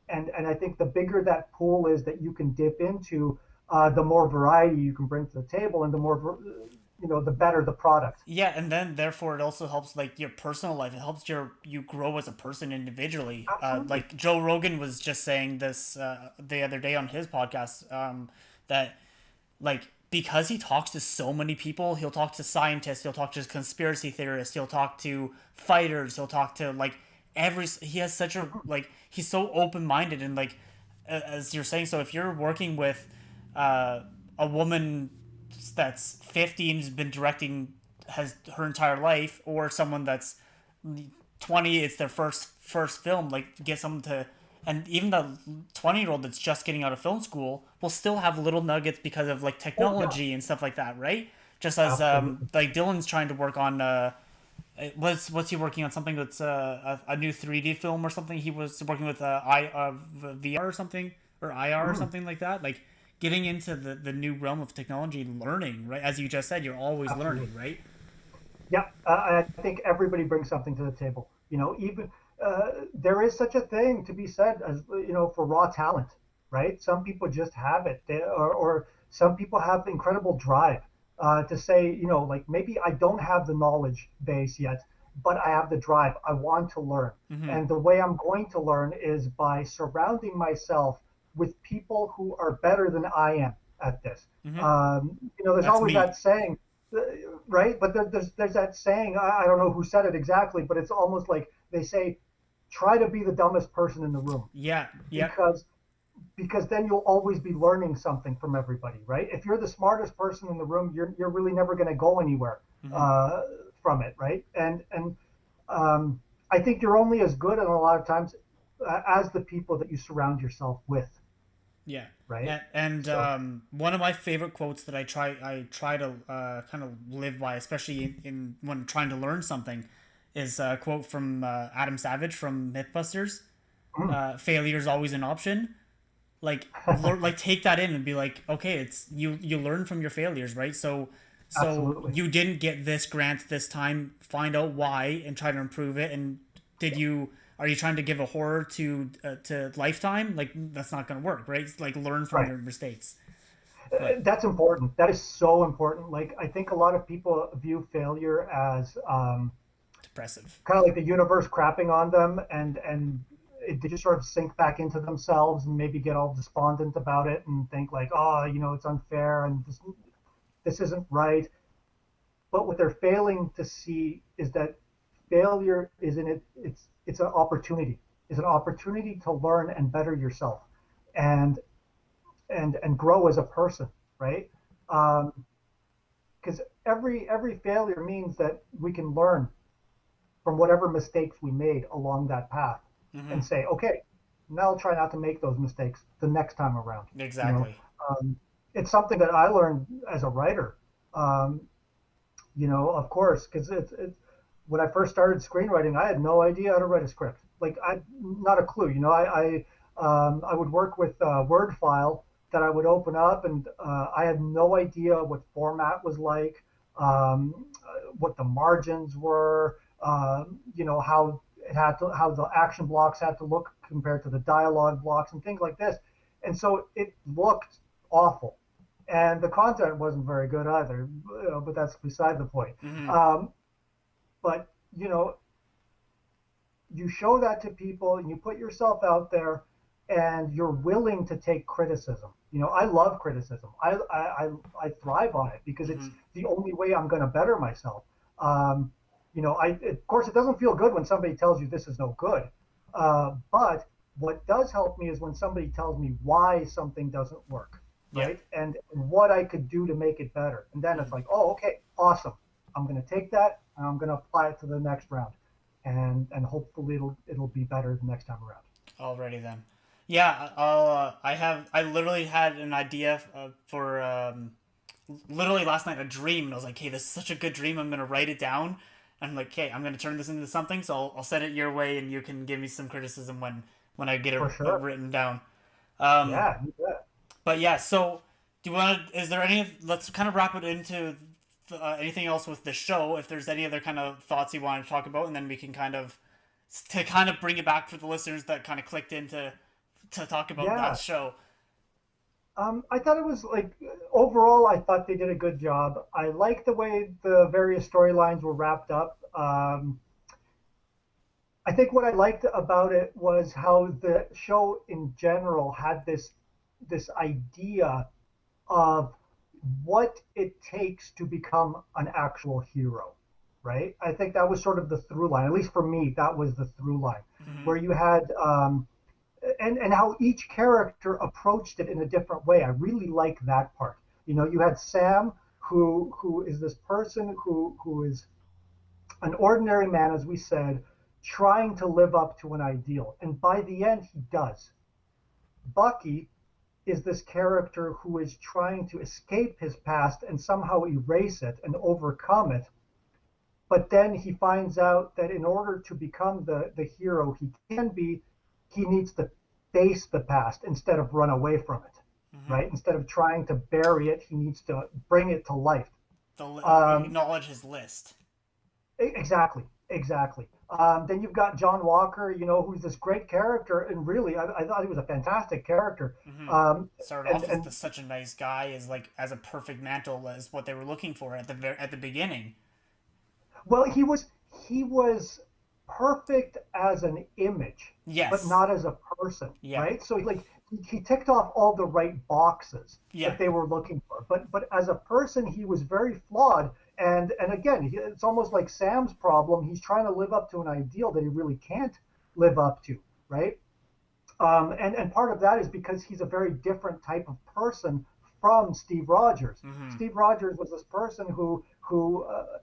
[SPEAKER 2] And I think the bigger that pool is that you can dip into, the more variety you can bring to the table, and the more, the better the product.
[SPEAKER 1] Yeah, and then therefore it also helps like your personal life. It helps you grow as a person individually.
[SPEAKER 2] Absolutely.
[SPEAKER 1] Like Joe Rogan was just saying this the other day on his podcast, that like because he talks to so many people, he'll talk to scientists, he'll talk to conspiracy theorists, he'll talk to fighters, he'll talk to like he has such a like he's so open minded and like as you're saying. So if you're working with uh, a woman that's 50 and has been directing has her entire life, or someone that's 20, it's their first film, like get someone to, and even the 20-year old that's just getting out of film school will still have little nuggets because of like
[SPEAKER 2] Oh yeah,
[SPEAKER 1] technology and stuff like that, right? Just as
[SPEAKER 2] absolutely.
[SPEAKER 1] like Dylan's trying to work on what's he working on, something that's a new 3D film or something. He was working with VR or something, or IR or
[SPEAKER 2] Mhm.
[SPEAKER 1] something like that, like getting into the new realm of technology and learning, right? As you just said, you're always learning,
[SPEAKER 2] Absolutely.
[SPEAKER 1] right?
[SPEAKER 2] Yeah, I think everybody brings something to the table. Even there is such a thing to be said as, for raw talent, right? Some people just have it, or some people have incredible drive, to say, like, maybe I don't have the knowledge base yet, but I have the drive. I want to learn,
[SPEAKER 1] Mm-hmm.
[SPEAKER 2] and the way I'm going to learn is by surrounding myself with people who are better than I am at this.
[SPEAKER 1] Mm-hmm.
[SPEAKER 2] There's
[SPEAKER 1] That's
[SPEAKER 2] always
[SPEAKER 1] me.
[SPEAKER 2] that saying, uh, right? But there's that saying. I don't know who said it exactly, but it's almost like they say, try to be the dumbest person in the room,
[SPEAKER 1] Yeah. Yep.
[SPEAKER 2] because then you'll always be learning something from everybody, right? If you're the smartest person in the room, you're really never going to go anywhere,
[SPEAKER 1] Mm-hmm.
[SPEAKER 2] uh, from it, right? And um, I think you're only as good, and a lot of times, as the people that you surround yourself with,
[SPEAKER 1] Yeah.
[SPEAKER 2] right?
[SPEAKER 1] And
[SPEAKER 2] So.
[SPEAKER 1] one of my favorite quotes that I try to kind of live by, especially in when trying to learn something, is a quote from Adam Savage from MythBusters. Failure is always an option. Like like take that in and be like, okay, it's you learn from your failures, right? So
[SPEAKER 2] Absolutely.
[SPEAKER 1] you didn't get this grant this time, find out why and try to improve it. And did you are you trying to give a horror to Lifetime? Like that's not going to work, right? It's like learn from
[SPEAKER 2] Right.
[SPEAKER 1] your mistakes. But
[SPEAKER 2] That's important. That is so important. Like, I think a lot of people view failure as,
[SPEAKER 1] depressive.
[SPEAKER 2] kind of like the universe crapping on them, and they just sort of sink back into themselves and maybe get all despondent about it and think like, oh, it's unfair, and this isn't right. But what they're failing to see is that failure is in it. It's an opportunity. It's an opportunity to learn and better yourself. and and grow as a person, right? Because every failure means that we can learn from whatever mistakes we made along that path,
[SPEAKER 1] Mm-hmm.
[SPEAKER 2] and say, okay, now I'll try not to make those mistakes the next time around. You know,
[SPEAKER 1] Exactly.
[SPEAKER 2] um, it's something that I learned as a writer. Um, of course, because it's when I first started screenwriting, I had no idea how to write a script. Like, I not a clue. I would work with a Word file that I would open up, and I had no idea what format was like, what the margins were, how how the action blocks had to look compared to the dialogue blocks and things like this. And so it looked awful, and the content wasn't very good either. But that's beside the point.
[SPEAKER 1] Mm-hmm.
[SPEAKER 2] Um, but you show that to people, and you put yourself out there, and you're willing to take criticism. I love criticism. I thrive on it because
[SPEAKER 1] Mm-hmm.
[SPEAKER 2] it's the only way I'm going to better myself. Of course, it doesn't feel good when somebody tells you this is no good. But what does help me is when somebody tells me why something doesn't work,
[SPEAKER 1] Yeah.
[SPEAKER 2] right? And what I could do to make it better. And then it's
[SPEAKER 1] Mm-hmm.
[SPEAKER 2] like, oh, okay, awesome. I'm going to take that and I'm going to apply it to the next round, and hopefully it'll be better the next time around.
[SPEAKER 1] Already then. Yeah, I literally had an idea for literally last night, a dream, and I was like, hey, this is such a good dream. I'm gonna write it down. I'm like, okay, I'm gonna turn this into something. So I'll send it your way, and you can give me some criticism when I get it
[SPEAKER 2] For sure.
[SPEAKER 1] written down. Um,
[SPEAKER 2] Yeah, you bet.
[SPEAKER 1] but yeah, so do you want to? Is there any? Let's kind of wrap it into anything else with the show. If there's any other kind of thoughts you want to talk about, and then we can kind of bring it back for the listeners that kind of clicked into to talk about that
[SPEAKER 2] Yeah.
[SPEAKER 1] show.
[SPEAKER 2] I thought it was like, overall, I thought they did a good job. I like the way the various storylines were wrapped up. I think what I liked about it was how the show in general had this idea of what it takes to become an actual hero, right? I think that was sort of the through line. At least for me, that was the through line,
[SPEAKER 1] Mm-hmm.
[SPEAKER 2] where you had and how each character approached it in a different way. I really like that part. You had Sam, who is this person who is an ordinary man, as we said, trying to live up to an ideal, and by the end, he does. Bucky is this character who is trying to escape his past and somehow erase it and overcome it. But then he finds out that in order to become the hero he can be, he needs to face the past instead of run away from it,
[SPEAKER 1] Mm-hmm.
[SPEAKER 2] right? Instead of trying to bury it, he needs to bring it to life. Um,
[SPEAKER 1] Acknowledge his list.
[SPEAKER 2] exactly, exactly. Then you've got John Walker, who's this great character, and really, I thought he was a fantastic character.
[SPEAKER 1] Mm-hmm.
[SPEAKER 2] Um,
[SPEAKER 1] Started
[SPEAKER 2] and
[SPEAKER 1] off as
[SPEAKER 2] and
[SPEAKER 1] such a nice guy, as a perfect mantle, as what they were looking for at the beginning.
[SPEAKER 2] Well, he was perfect as an image, but
[SPEAKER 1] Yes.
[SPEAKER 2] not as a person,
[SPEAKER 1] Yeah.
[SPEAKER 2] right? So like he ticked off all the right boxes
[SPEAKER 1] Yeah.
[SPEAKER 2] that they were looking for, but as a person, he was very flawed. And again, it's almost like Sam's problem. He's trying to live up to an ideal that he really can't live up to, right? And part of that is because he's a very different type of person from Steve Rogers.
[SPEAKER 1] Mm-hmm.
[SPEAKER 2] Steve Rogers was this person who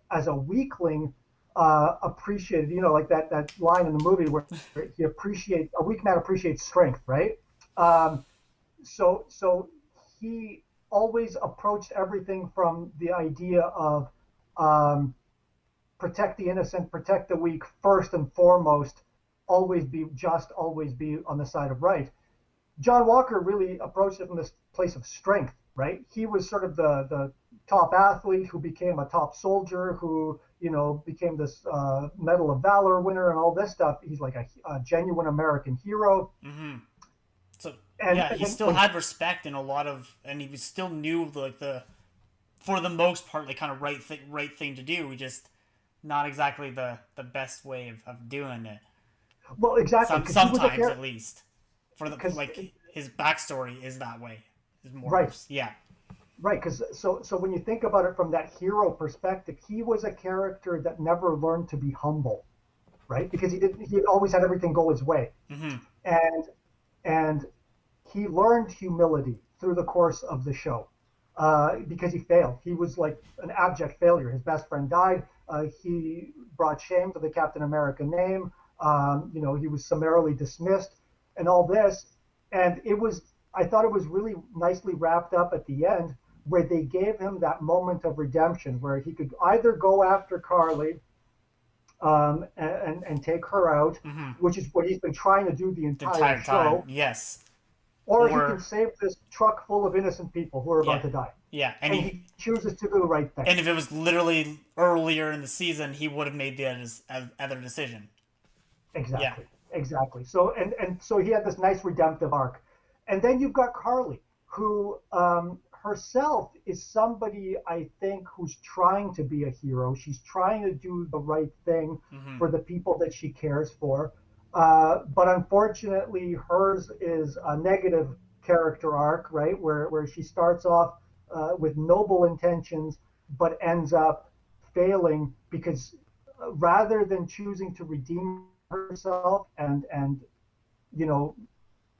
[SPEAKER 2] as a weakling, appreciated, like that line in the movie where he appreciates a weak man appreciates strength, right? Um, so he always approached everything from the idea of um, protect the innocent, protect the weak first and foremost, always be just, always be on the side of right. John Walker really approached it from this place of strength, right? He was sort of the top athlete who became a top soldier, who became this Medal of Valor winner and all this stuff. He's like a genuine American hero.
[SPEAKER 1] Mm-hmm. So yeah,
[SPEAKER 2] And
[SPEAKER 1] he
[SPEAKER 2] then
[SPEAKER 1] still had respect in a lot of, and he still knew the for the most part the kind of right thing to do. We just not exactly the best way of doing it.
[SPEAKER 2] well, exactly, because he was a
[SPEAKER 1] Sometimes
[SPEAKER 2] character.
[SPEAKER 1] at least for the
[SPEAKER 2] Because
[SPEAKER 1] like his backstory is that way. Is more
[SPEAKER 2] right,
[SPEAKER 1] yeah.
[SPEAKER 2] right, because so when you think about it from that hero perspective, he was a character that never learned to be humble, right? Because he always had everything go his way,
[SPEAKER 1] Mm-hmm.
[SPEAKER 2] and and he learned humility through the course of the show because he failed. He was like an abject failure. His best friend died. He brought shame to the Captain America name. He was summarily dismissed and all this. And I thought it was really nicely wrapped up at the end where they gave him that moment of redemption where he could either go after Carly and take her out, which is what he's been trying to do the entire show.
[SPEAKER 1] Time. Yes.
[SPEAKER 2] Or he can save this truck full of innocent people who are about to die.
[SPEAKER 1] Yeah,
[SPEAKER 2] and he chooses to do the right thing.
[SPEAKER 1] And if it was literally earlier in the season, he would have made the other decision.
[SPEAKER 2] Exactly. Yeah. Exactly. So so he had this nice redemptive arc. And then you've got Carly, who herself is somebody, I think, who's trying to be a hero. She's trying to do the right thing for the people that she cares for. But unfortunately, hers is a negative character arc, right? Where she starts off with noble intentions, but ends up failing because rather than choosing to redeem herself and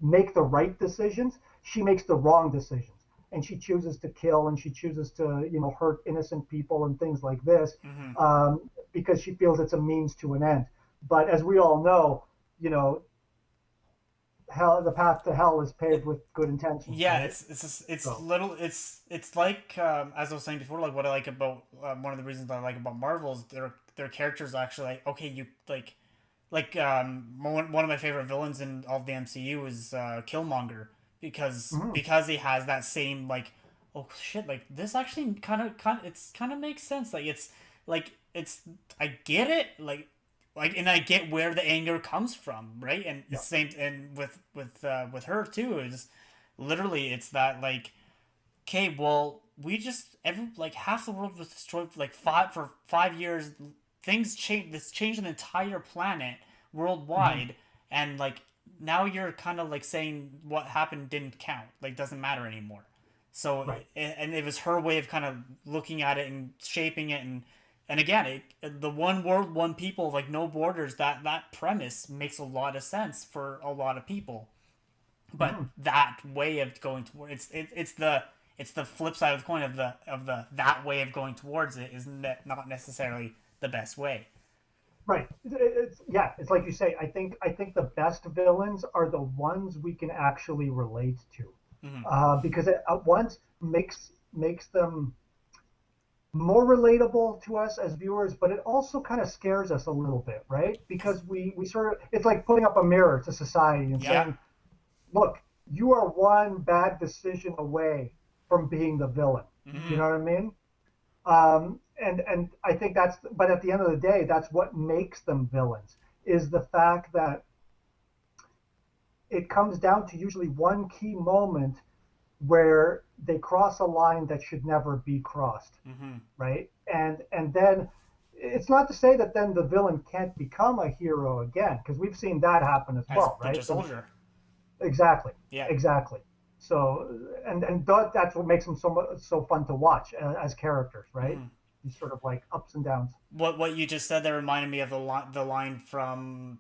[SPEAKER 2] make the right decisions, she makes the wrong decisions. And she chooses to kill, and she chooses to, hurt innocent people and things like this, because she feels it's a means to an end. But as we all know, the path to hell is paved with good intentions.
[SPEAKER 1] Yeah,
[SPEAKER 2] right?
[SPEAKER 1] it's like as I was saying before, like what I like about one of the reasons I like about Marvel is their characters actually like okay, you like one of my favorite villains in all of the MCU is Killmonger because he has that same like oh shit like this actually kind of makes sense like it's I get it like and I get where the anger comes from, right? And the same and with her too is literally it's that like okay, well we just half the world was destroyed for like 5 years. Things change. This changed an entire planet worldwide, and like now you're kind of like saying what happened didn't count, like doesn't matter anymore. So and it was her way of kind of looking at it and shaping it, and again, the one world, one people, like no borders. That premise makes a lot of sense for a lot of people, but that way of going towards it's the flip side of the coin of the that way of going towards it is not necessarily the best way.
[SPEAKER 2] Right. It's like you say. I think the best villains are the ones we can actually relate to, because it at once makes them more relatable to us as viewers, but it also kind of scares us a little bit, right? Because we sort of it's like putting up a mirror to society and saying, "Look, you are one bad decision away from being the villain." You know what I mean? And I think but at the end of the day, that's what makes them villains, is the fact that it comes down to usually one key moment where they cross a line that should never be crossed, right? And then it's not to say that then the villain can't become a hero again, because we've seen that happen as well, right?
[SPEAKER 1] Winter Soldier.
[SPEAKER 2] Exactly.
[SPEAKER 1] Yeah.
[SPEAKER 2] Exactly. So and that's what makes them so fun to watch as characters, right? These sort of like ups and downs.
[SPEAKER 1] What you just said that reminded me of the line from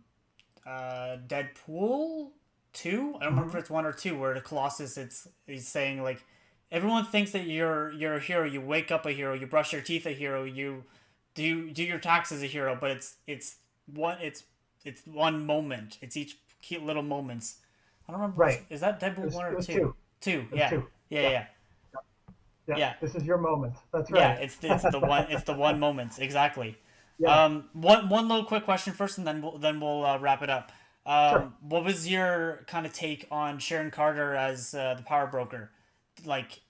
[SPEAKER 1] Deadpool 2. I don't remember if it's 1 or 2 where the Colossus he's saying like everyone thinks that you're a hero. You wake up a hero. You brush your teeth a hero. You do your taxes a hero. But it's one moment. It's each cute little moments. I don't remember.
[SPEAKER 2] Right.
[SPEAKER 1] Is that Deadpool 1 or 2? 2.
[SPEAKER 2] Two.
[SPEAKER 1] Yeah.
[SPEAKER 2] This is your moment. That's right.
[SPEAKER 1] Yeah, it's the one moments exactly.
[SPEAKER 2] Yeah.
[SPEAKER 1] One little quick question first, and then we'll wrap it up.
[SPEAKER 2] Sure.
[SPEAKER 1] What was your kind of take on Sharon Carter as the power broker? Like,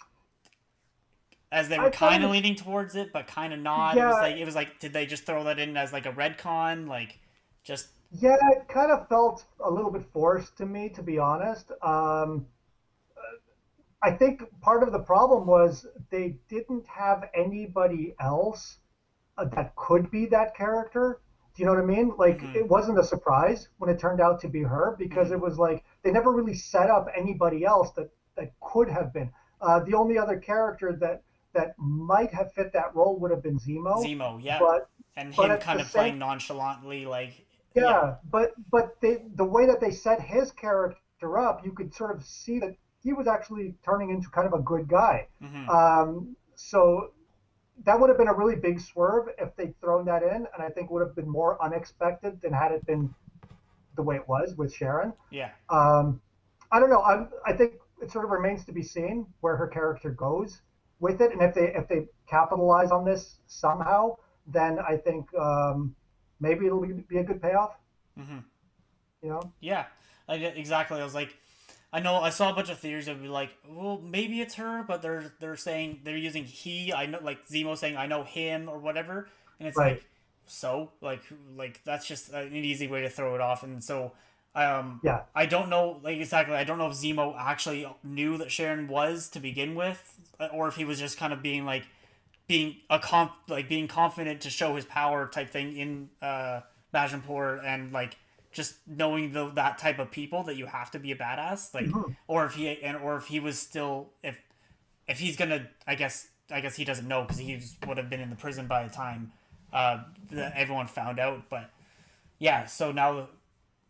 [SPEAKER 1] as they were kind of leaning towards it, but kind of not.
[SPEAKER 2] Yeah.
[SPEAKER 1] It was like, did they just throw that in as like a retcon? Like, just.
[SPEAKER 2] Yeah, it kind of felt a little bit forced to me, to be honest. I think part of the problem was they didn't have anybody else that could be that character. Do you know what I mean? Like, it wasn't a surprise when it turned out to be her, because it was like they never really set up anybody else that could have been. The only other character that might have fit that role would have been Zemo.
[SPEAKER 1] Zemo, yeah. And
[SPEAKER 2] but
[SPEAKER 1] him kind of playing nonchalantly, like.
[SPEAKER 2] Yeah, but the way that they set his character character up, you could sort of see that he was actually turning into kind of a good guy. So that would have been a really big swerve if they'd thrown that in, and I think would have been more unexpected than had it been the way it was with Sharon.
[SPEAKER 1] Yeah.
[SPEAKER 2] I don't know. I think it sort of remains to be seen where her character goes with it, and if they capitalize on this somehow, then I think maybe it'll be a good payoff. You know?
[SPEAKER 1] Yeah. Exactly. I was like, I know I saw a bunch of theories that would be like, well, maybe it's her, but they're saying they're using he. I know, like Zemo saying I know him or whatever, and it's
[SPEAKER 2] Right.
[SPEAKER 1] like, so like that's just an easy way to throw it off. And so,
[SPEAKER 2] Yeah.
[SPEAKER 1] I don't know, like, exactly. I don't know if Zemo actually knew that Sharon was to begin with, or if he was just kind of being like being confident to show his power type thing in Majinpur, and like just knowing that type of people that you have to be a badass, like, or if he was still, if he's gonna, I guess he doesn't know because he would have been in the prison by the time that everyone found out. But yeah, so now,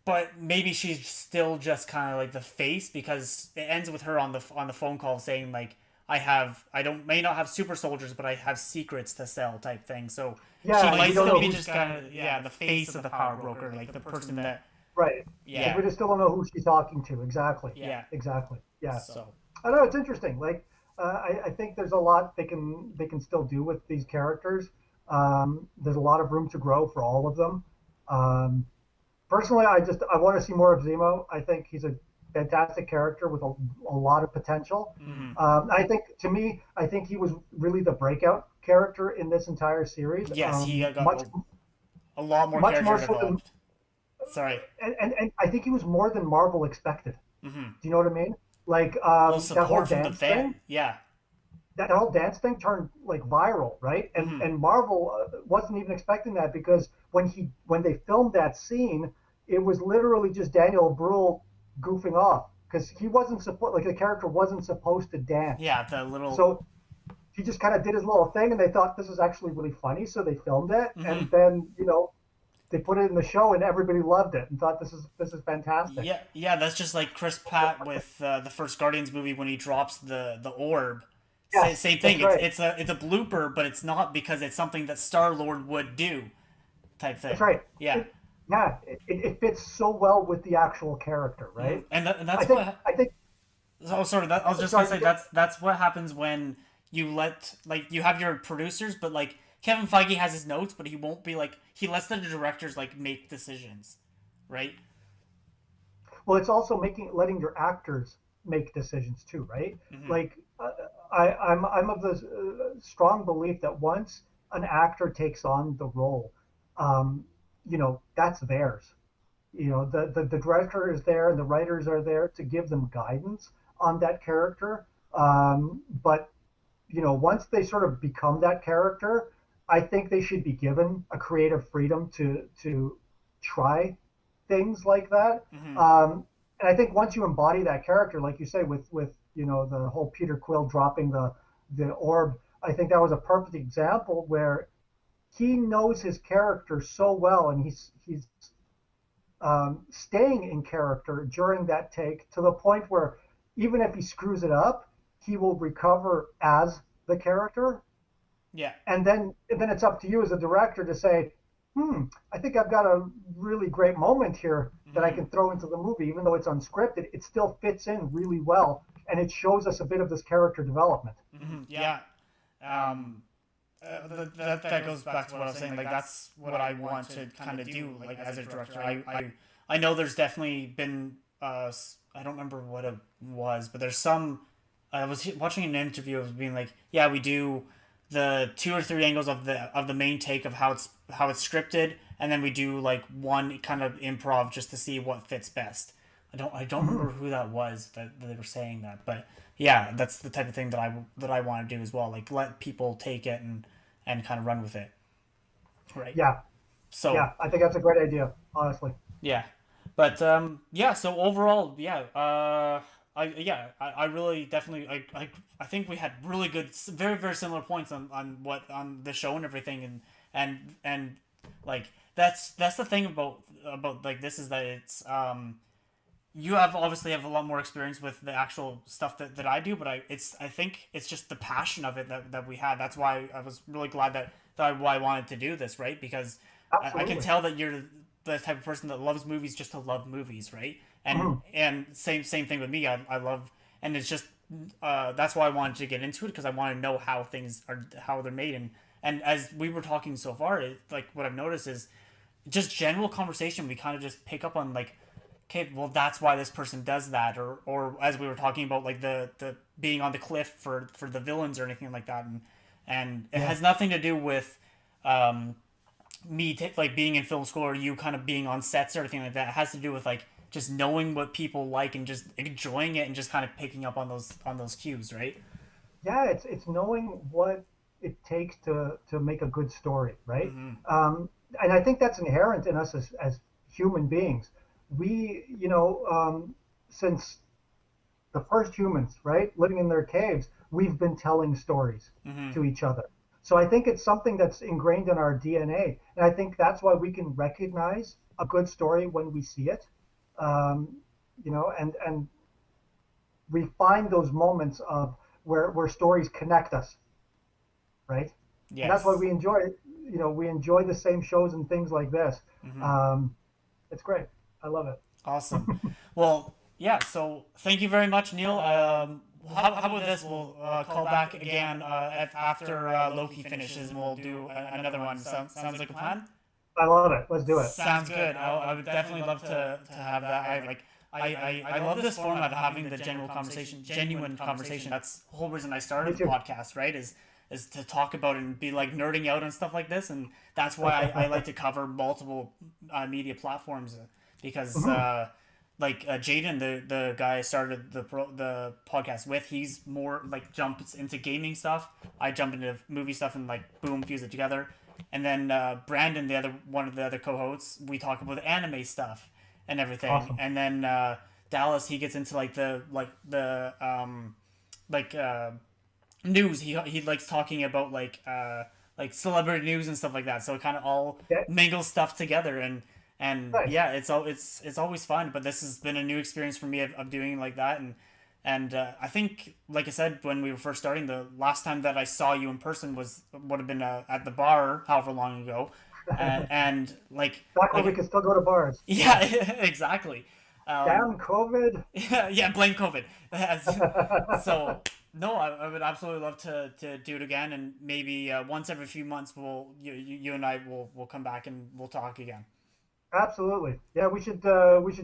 [SPEAKER 1] but maybe she's still just kind of like the face, because it ends with her on the phone call saying like, may not have super soldiers, but I have secrets to sell type thing. So
[SPEAKER 2] Yeah,
[SPEAKER 1] she
[SPEAKER 2] you
[SPEAKER 1] might
[SPEAKER 2] don't
[SPEAKER 1] still
[SPEAKER 2] know
[SPEAKER 1] be
[SPEAKER 2] who's
[SPEAKER 1] just kind of, the face of the power broker, like the person that,
[SPEAKER 2] right.
[SPEAKER 1] yeah,
[SPEAKER 2] We just still don't know who she's talking to exactly.
[SPEAKER 1] yeah.
[SPEAKER 2] Exactly. Yeah.
[SPEAKER 1] So
[SPEAKER 2] I don't know. It's interesting. Like, I think there's a lot they can still do with these characters. There's a lot of room to grow for all of them. Um, Personally, I want to see more of Zemo. I think he's a fantastic character with a lot of potential. I think to me, I think he was really the breakout character in this entire series.
[SPEAKER 1] yes, he got
[SPEAKER 2] Much
[SPEAKER 1] a lot more
[SPEAKER 2] much
[SPEAKER 1] character
[SPEAKER 2] more so than
[SPEAKER 1] developed. Sorry.
[SPEAKER 2] and I think he was more than Marvel expected. Do you know what I mean? Like
[SPEAKER 1] Well,
[SPEAKER 2] that whole
[SPEAKER 1] support from the
[SPEAKER 2] dance
[SPEAKER 1] fan.
[SPEAKER 2] thing.
[SPEAKER 1] Yeah.
[SPEAKER 2] That whole dance thing turned like viral, right? And Marvel wasn't even expecting that, because when they filmed that scene, it was literally just Daniel Bruhl goofing off, because he wasn't supposed, like, the character wasn't supposed to dance.
[SPEAKER 1] Yeah, the little.
[SPEAKER 2] So he just kind of did his little thing, and they thought this is actually really funny, so they filmed it, and then they put it in the show, and everybody loved it and thought this is fantastic.
[SPEAKER 1] Yeah, that's just like Chris Pratt with the first Guardians movie when he drops the orb.
[SPEAKER 2] Yes,
[SPEAKER 1] Same thing.
[SPEAKER 2] that's right.
[SPEAKER 1] It's a blooper, but it's not because it's something that Star Lord would do, type thing.
[SPEAKER 2] That's right.
[SPEAKER 1] Yeah.
[SPEAKER 2] It fits so well with the actual character, right?
[SPEAKER 1] And
[SPEAKER 2] I
[SPEAKER 1] that's
[SPEAKER 2] think
[SPEAKER 1] what.
[SPEAKER 2] I think
[SPEAKER 1] Oh, sorry. I was just gonna say that's what happens when you let, like, you have your producers, but like Kevin Feige has his notes, but he won't be like, he lets the directors like make decisions, right?
[SPEAKER 2] well, it's also letting your actors make decisions too, right? Like, I'm of the strong belief that once an actor takes on the role, um, that's theirs. The director is there and the writers are there to give them guidance on that character. But once they sort of become that character, I think they should be given a creative freedom to try things like that. And I think once you embody that character, like you say, with the whole Peter Quill dropping the orb, I think that was a perfect example where he knows his character so well, and he's staying in character during that take, to the point where even if he screws it up, he will recover as the character.
[SPEAKER 1] Yeah.
[SPEAKER 2] And then it's up to you as a director to say, I think I've got a really great moment here that I can throw into the movie, even though it's unscripted. It still fits in really well, and it shows us a bit of this character development.
[SPEAKER 1] Yeah. That goes back to what I was saying. Like, that's what I want to kind of do. Like, as a director, I know there's definitely been I don't remember what it was, but there's some. I was watching an interview of being like, yeah, we do the 2 or 3 angles of the main take of how it's scripted, and then we do like one kind of improv just to see what fits best. I don't remember who that was that they were saying that, but yeah, that's the type of thing that I want to do as well. Like, let people take it and kind of run with it. Right.
[SPEAKER 2] Yeah.
[SPEAKER 1] So
[SPEAKER 2] Yeah, I think that's a great idea, honestly.
[SPEAKER 1] yeah, but yeah. So overall, yeah. I really definitely I think we had really good, very very similar points on the show and everything, and like that's the thing about like this, is that you have obviously have a lot more experience with the actual stuff that I do, but I think it's just the passion of it that we had. That's why I was really glad why I wanted to do this, right? Because I can
[SPEAKER 2] Absolutely.
[SPEAKER 1] tell that you're the type of person that loves movies just to love movies, right? And
[SPEAKER 2] Mhm.
[SPEAKER 1] and same thing with me. I love, and it's just that's why I wanted to get into it, because I want to know how things are, how they're made. And as we were talking so far, like what I've noticed is just general conversation. We kind of just pick up on like, okay, well that's why this person does that, or as we were talking about like the being on the cliff for the villains or anything like that, and it
[SPEAKER 2] Yeah.
[SPEAKER 1] has nothing to do with um like being in film school or you kind of being on sets or everything like that. It has to do with like just knowing what people like and just enjoying it and just kind of picking up on those cues, right?
[SPEAKER 2] Yeah, it's knowing what it takes to make a good story, right?
[SPEAKER 1] Mm-hmm.
[SPEAKER 2] Um, and I think that's inherent in us as human beings. We, since the first humans, right, living in their caves, we've been telling stories
[SPEAKER 1] Mm-hmm.
[SPEAKER 2] to each other. So I think it's something that's ingrained in our DNA, and I think that's why we can recognize a good story when we see it. Um, and we find those moments of where stories connect us, right? And that's why
[SPEAKER 1] Yes.
[SPEAKER 2] we enjoy it. We enjoy the same shows and things like this.
[SPEAKER 1] Mm-hmm.
[SPEAKER 2] Um, it's great. I love it.
[SPEAKER 1] Awesome. Well, yeah. So thank you very much, Neil. How about this? We'll call back again after Loki finishes, and we'll do another one. Sounds like a plan.
[SPEAKER 2] I love it. Let's do it.
[SPEAKER 1] Sounds good. I would definitely love to have that. I love this format of having the general conversation, genuine conversation. That's the whole reason I
[SPEAKER 2] Me
[SPEAKER 1] started the
[SPEAKER 2] too.
[SPEAKER 1] podcast, right? Is to talk about it and be like nerding out and stuff like this, and that's why I like to cover multiple media platforms, because
[SPEAKER 2] Mhm.
[SPEAKER 1] like Jaden, the guy I started the podcast with, he's more like jumps into gaming stuff. I jump into movie stuff and like boom, fuse it together. And then Brandon, the other one of the other co-hosts, we talk about anime stuff and everything.
[SPEAKER 2] Awesome.
[SPEAKER 1] And then Dallas, he gets into like news. He likes talking about like celebrity news and stuff like that. So it kind of all
[SPEAKER 2] Okay.
[SPEAKER 1] mingles stuff together, and
[SPEAKER 2] Nice.
[SPEAKER 1] yeah, it's always fun. But this has been a new experience for me of doing like that, and I think, like I said, when we were first starting, the last time that I saw you in person would have been at the bar, however long ago, and
[SPEAKER 2] Back when we
[SPEAKER 1] like
[SPEAKER 2] could still go to bars.
[SPEAKER 1] yeah,
[SPEAKER 2] Yeah.
[SPEAKER 1] exactly.
[SPEAKER 2] Damn COVID.
[SPEAKER 1] Yeah, yeah, blame COVID. So no, I would absolutely love to do it again, and maybe once every few months you and I will come back and we'll talk again.
[SPEAKER 2] Absolutely. Yeah, we should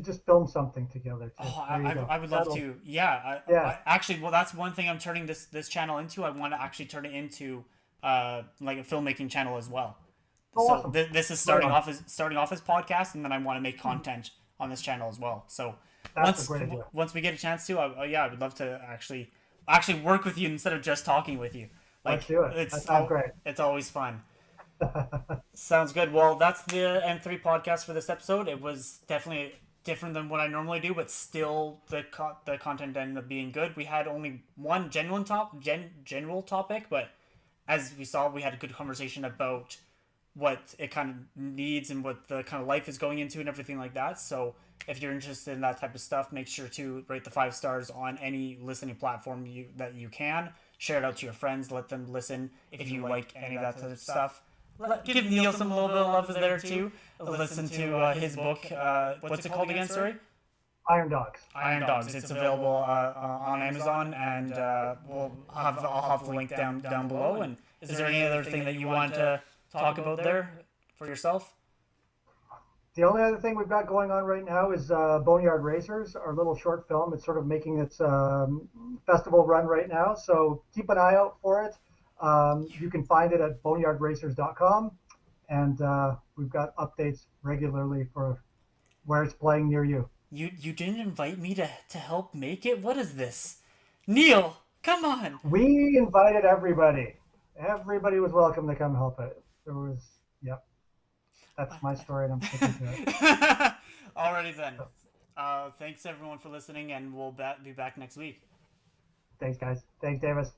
[SPEAKER 2] just film something together too.
[SPEAKER 1] Oh,
[SPEAKER 2] There you go.
[SPEAKER 1] I would love
[SPEAKER 2] That'll
[SPEAKER 1] to. Yeah,
[SPEAKER 2] yeah.
[SPEAKER 1] I actually, well, that's one thing I'm turning this channel into. I want to actually turn it into like a filmmaking channel as well.
[SPEAKER 2] Oh,
[SPEAKER 1] So
[SPEAKER 2] awesome.
[SPEAKER 1] this is
[SPEAKER 2] Right on.
[SPEAKER 1] starting off as podcast, and then I want to make content on this channel as well. So
[SPEAKER 2] That's a great idea.
[SPEAKER 1] once we get a chance to, yeah, I would love to actually work with you instead of just talking with you.
[SPEAKER 2] Let's
[SPEAKER 1] Like
[SPEAKER 2] do it. That sounds great.
[SPEAKER 1] it's always fun. Sounds good. Well, that's the M3 podcast for this episode. It was definitely different than what I normally do, but still the content ended up being good. We had only one general topic, but as we saw, we had a good conversation about what it kind of needs and what the kind of life is going into and everything like that. So if you're interested in that type of stuff, make sure to rate the 5 stars on any listening platform that you can. Share it out to your friends. Let them listen if you like any of that type of stuff. Give Neil some little bit of love there too. Listen to his book. What's it called again? Sorry.
[SPEAKER 2] Iron Dogs.
[SPEAKER 1] Iron Dogs. It's available on Amazon, and I'll have the link down below. And is there any other thing that you want to talk about there for yourself?
[SPEAKER 2] The only other thing we've got going on right now is Boneyard Racers, our little short film. It's sort of making its festival run right now, so keep an eye out for it. You can find it at boneyardracers.com, and we've got updates regularly for where it's playing near you.
[SPEAKER 1] You didn't invite me to help make it? What is this? Neil, come on.
[SPEAKER 2] We invited everybody. Everybody was welcome to come help it. There was, yep, that's my story, and I'm sticking to it.
[SPEAKER 1] Alrighty then. Thanks everyone for listening, and we'll be back next week.
[SPEAKER 2] Thanks, guys. Thanks, Davis.